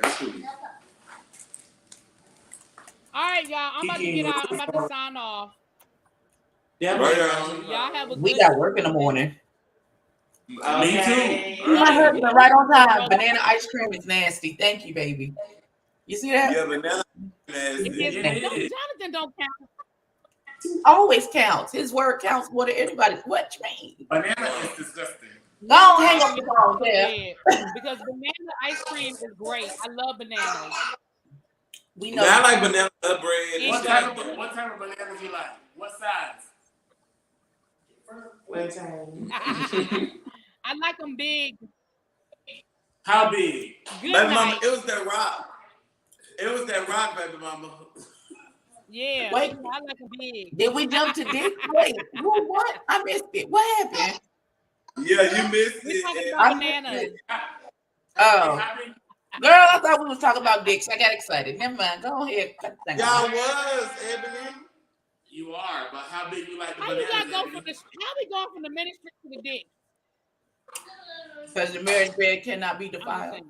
Got you.
All right, y'all. I'm about to get out. I'm about to sign off.
Yeah,
y'all have a good.
We got work in the morning.
Me too.
My husband right on time. Banana ice cream is nasty. Thank you, baby. You see that?
Yeah, banana nasty.
Jonathan don't count.
He always counts. His word counts more than anybody's. What you mean?
Banana is disgusting.
Go hang up the phone there.
Because banana ice cream is great. I love bananas.
We know.
I like banana bread.
What type of bananas you like? What size?
I like them big.
How big?
Good
baby
night.
mama, it was that rock. It was that rock, baby mama.
Yeah.
Wait.
I like them big.
Did we jump to this? Wait. What? I missed it. What happened?
Yeah, you missed
We're talking
it.
about
I missed
bananas.
it. Oh, girl, I thought we was talking about dicks. I got excited. Never mind. Go ahead. Cut the thing
Y'all
off.
was, Ebony.
You are, but how big you like the
How you
bananas,
gotta go
Ebony?
from the how we going from the ministry to the dick?
Because the marriage bed cannot be
I'm just
defiled.
saying.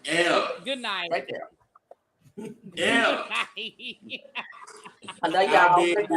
L.
Good night.
Right there.
L.
Good night.
I love
How
y'all.
big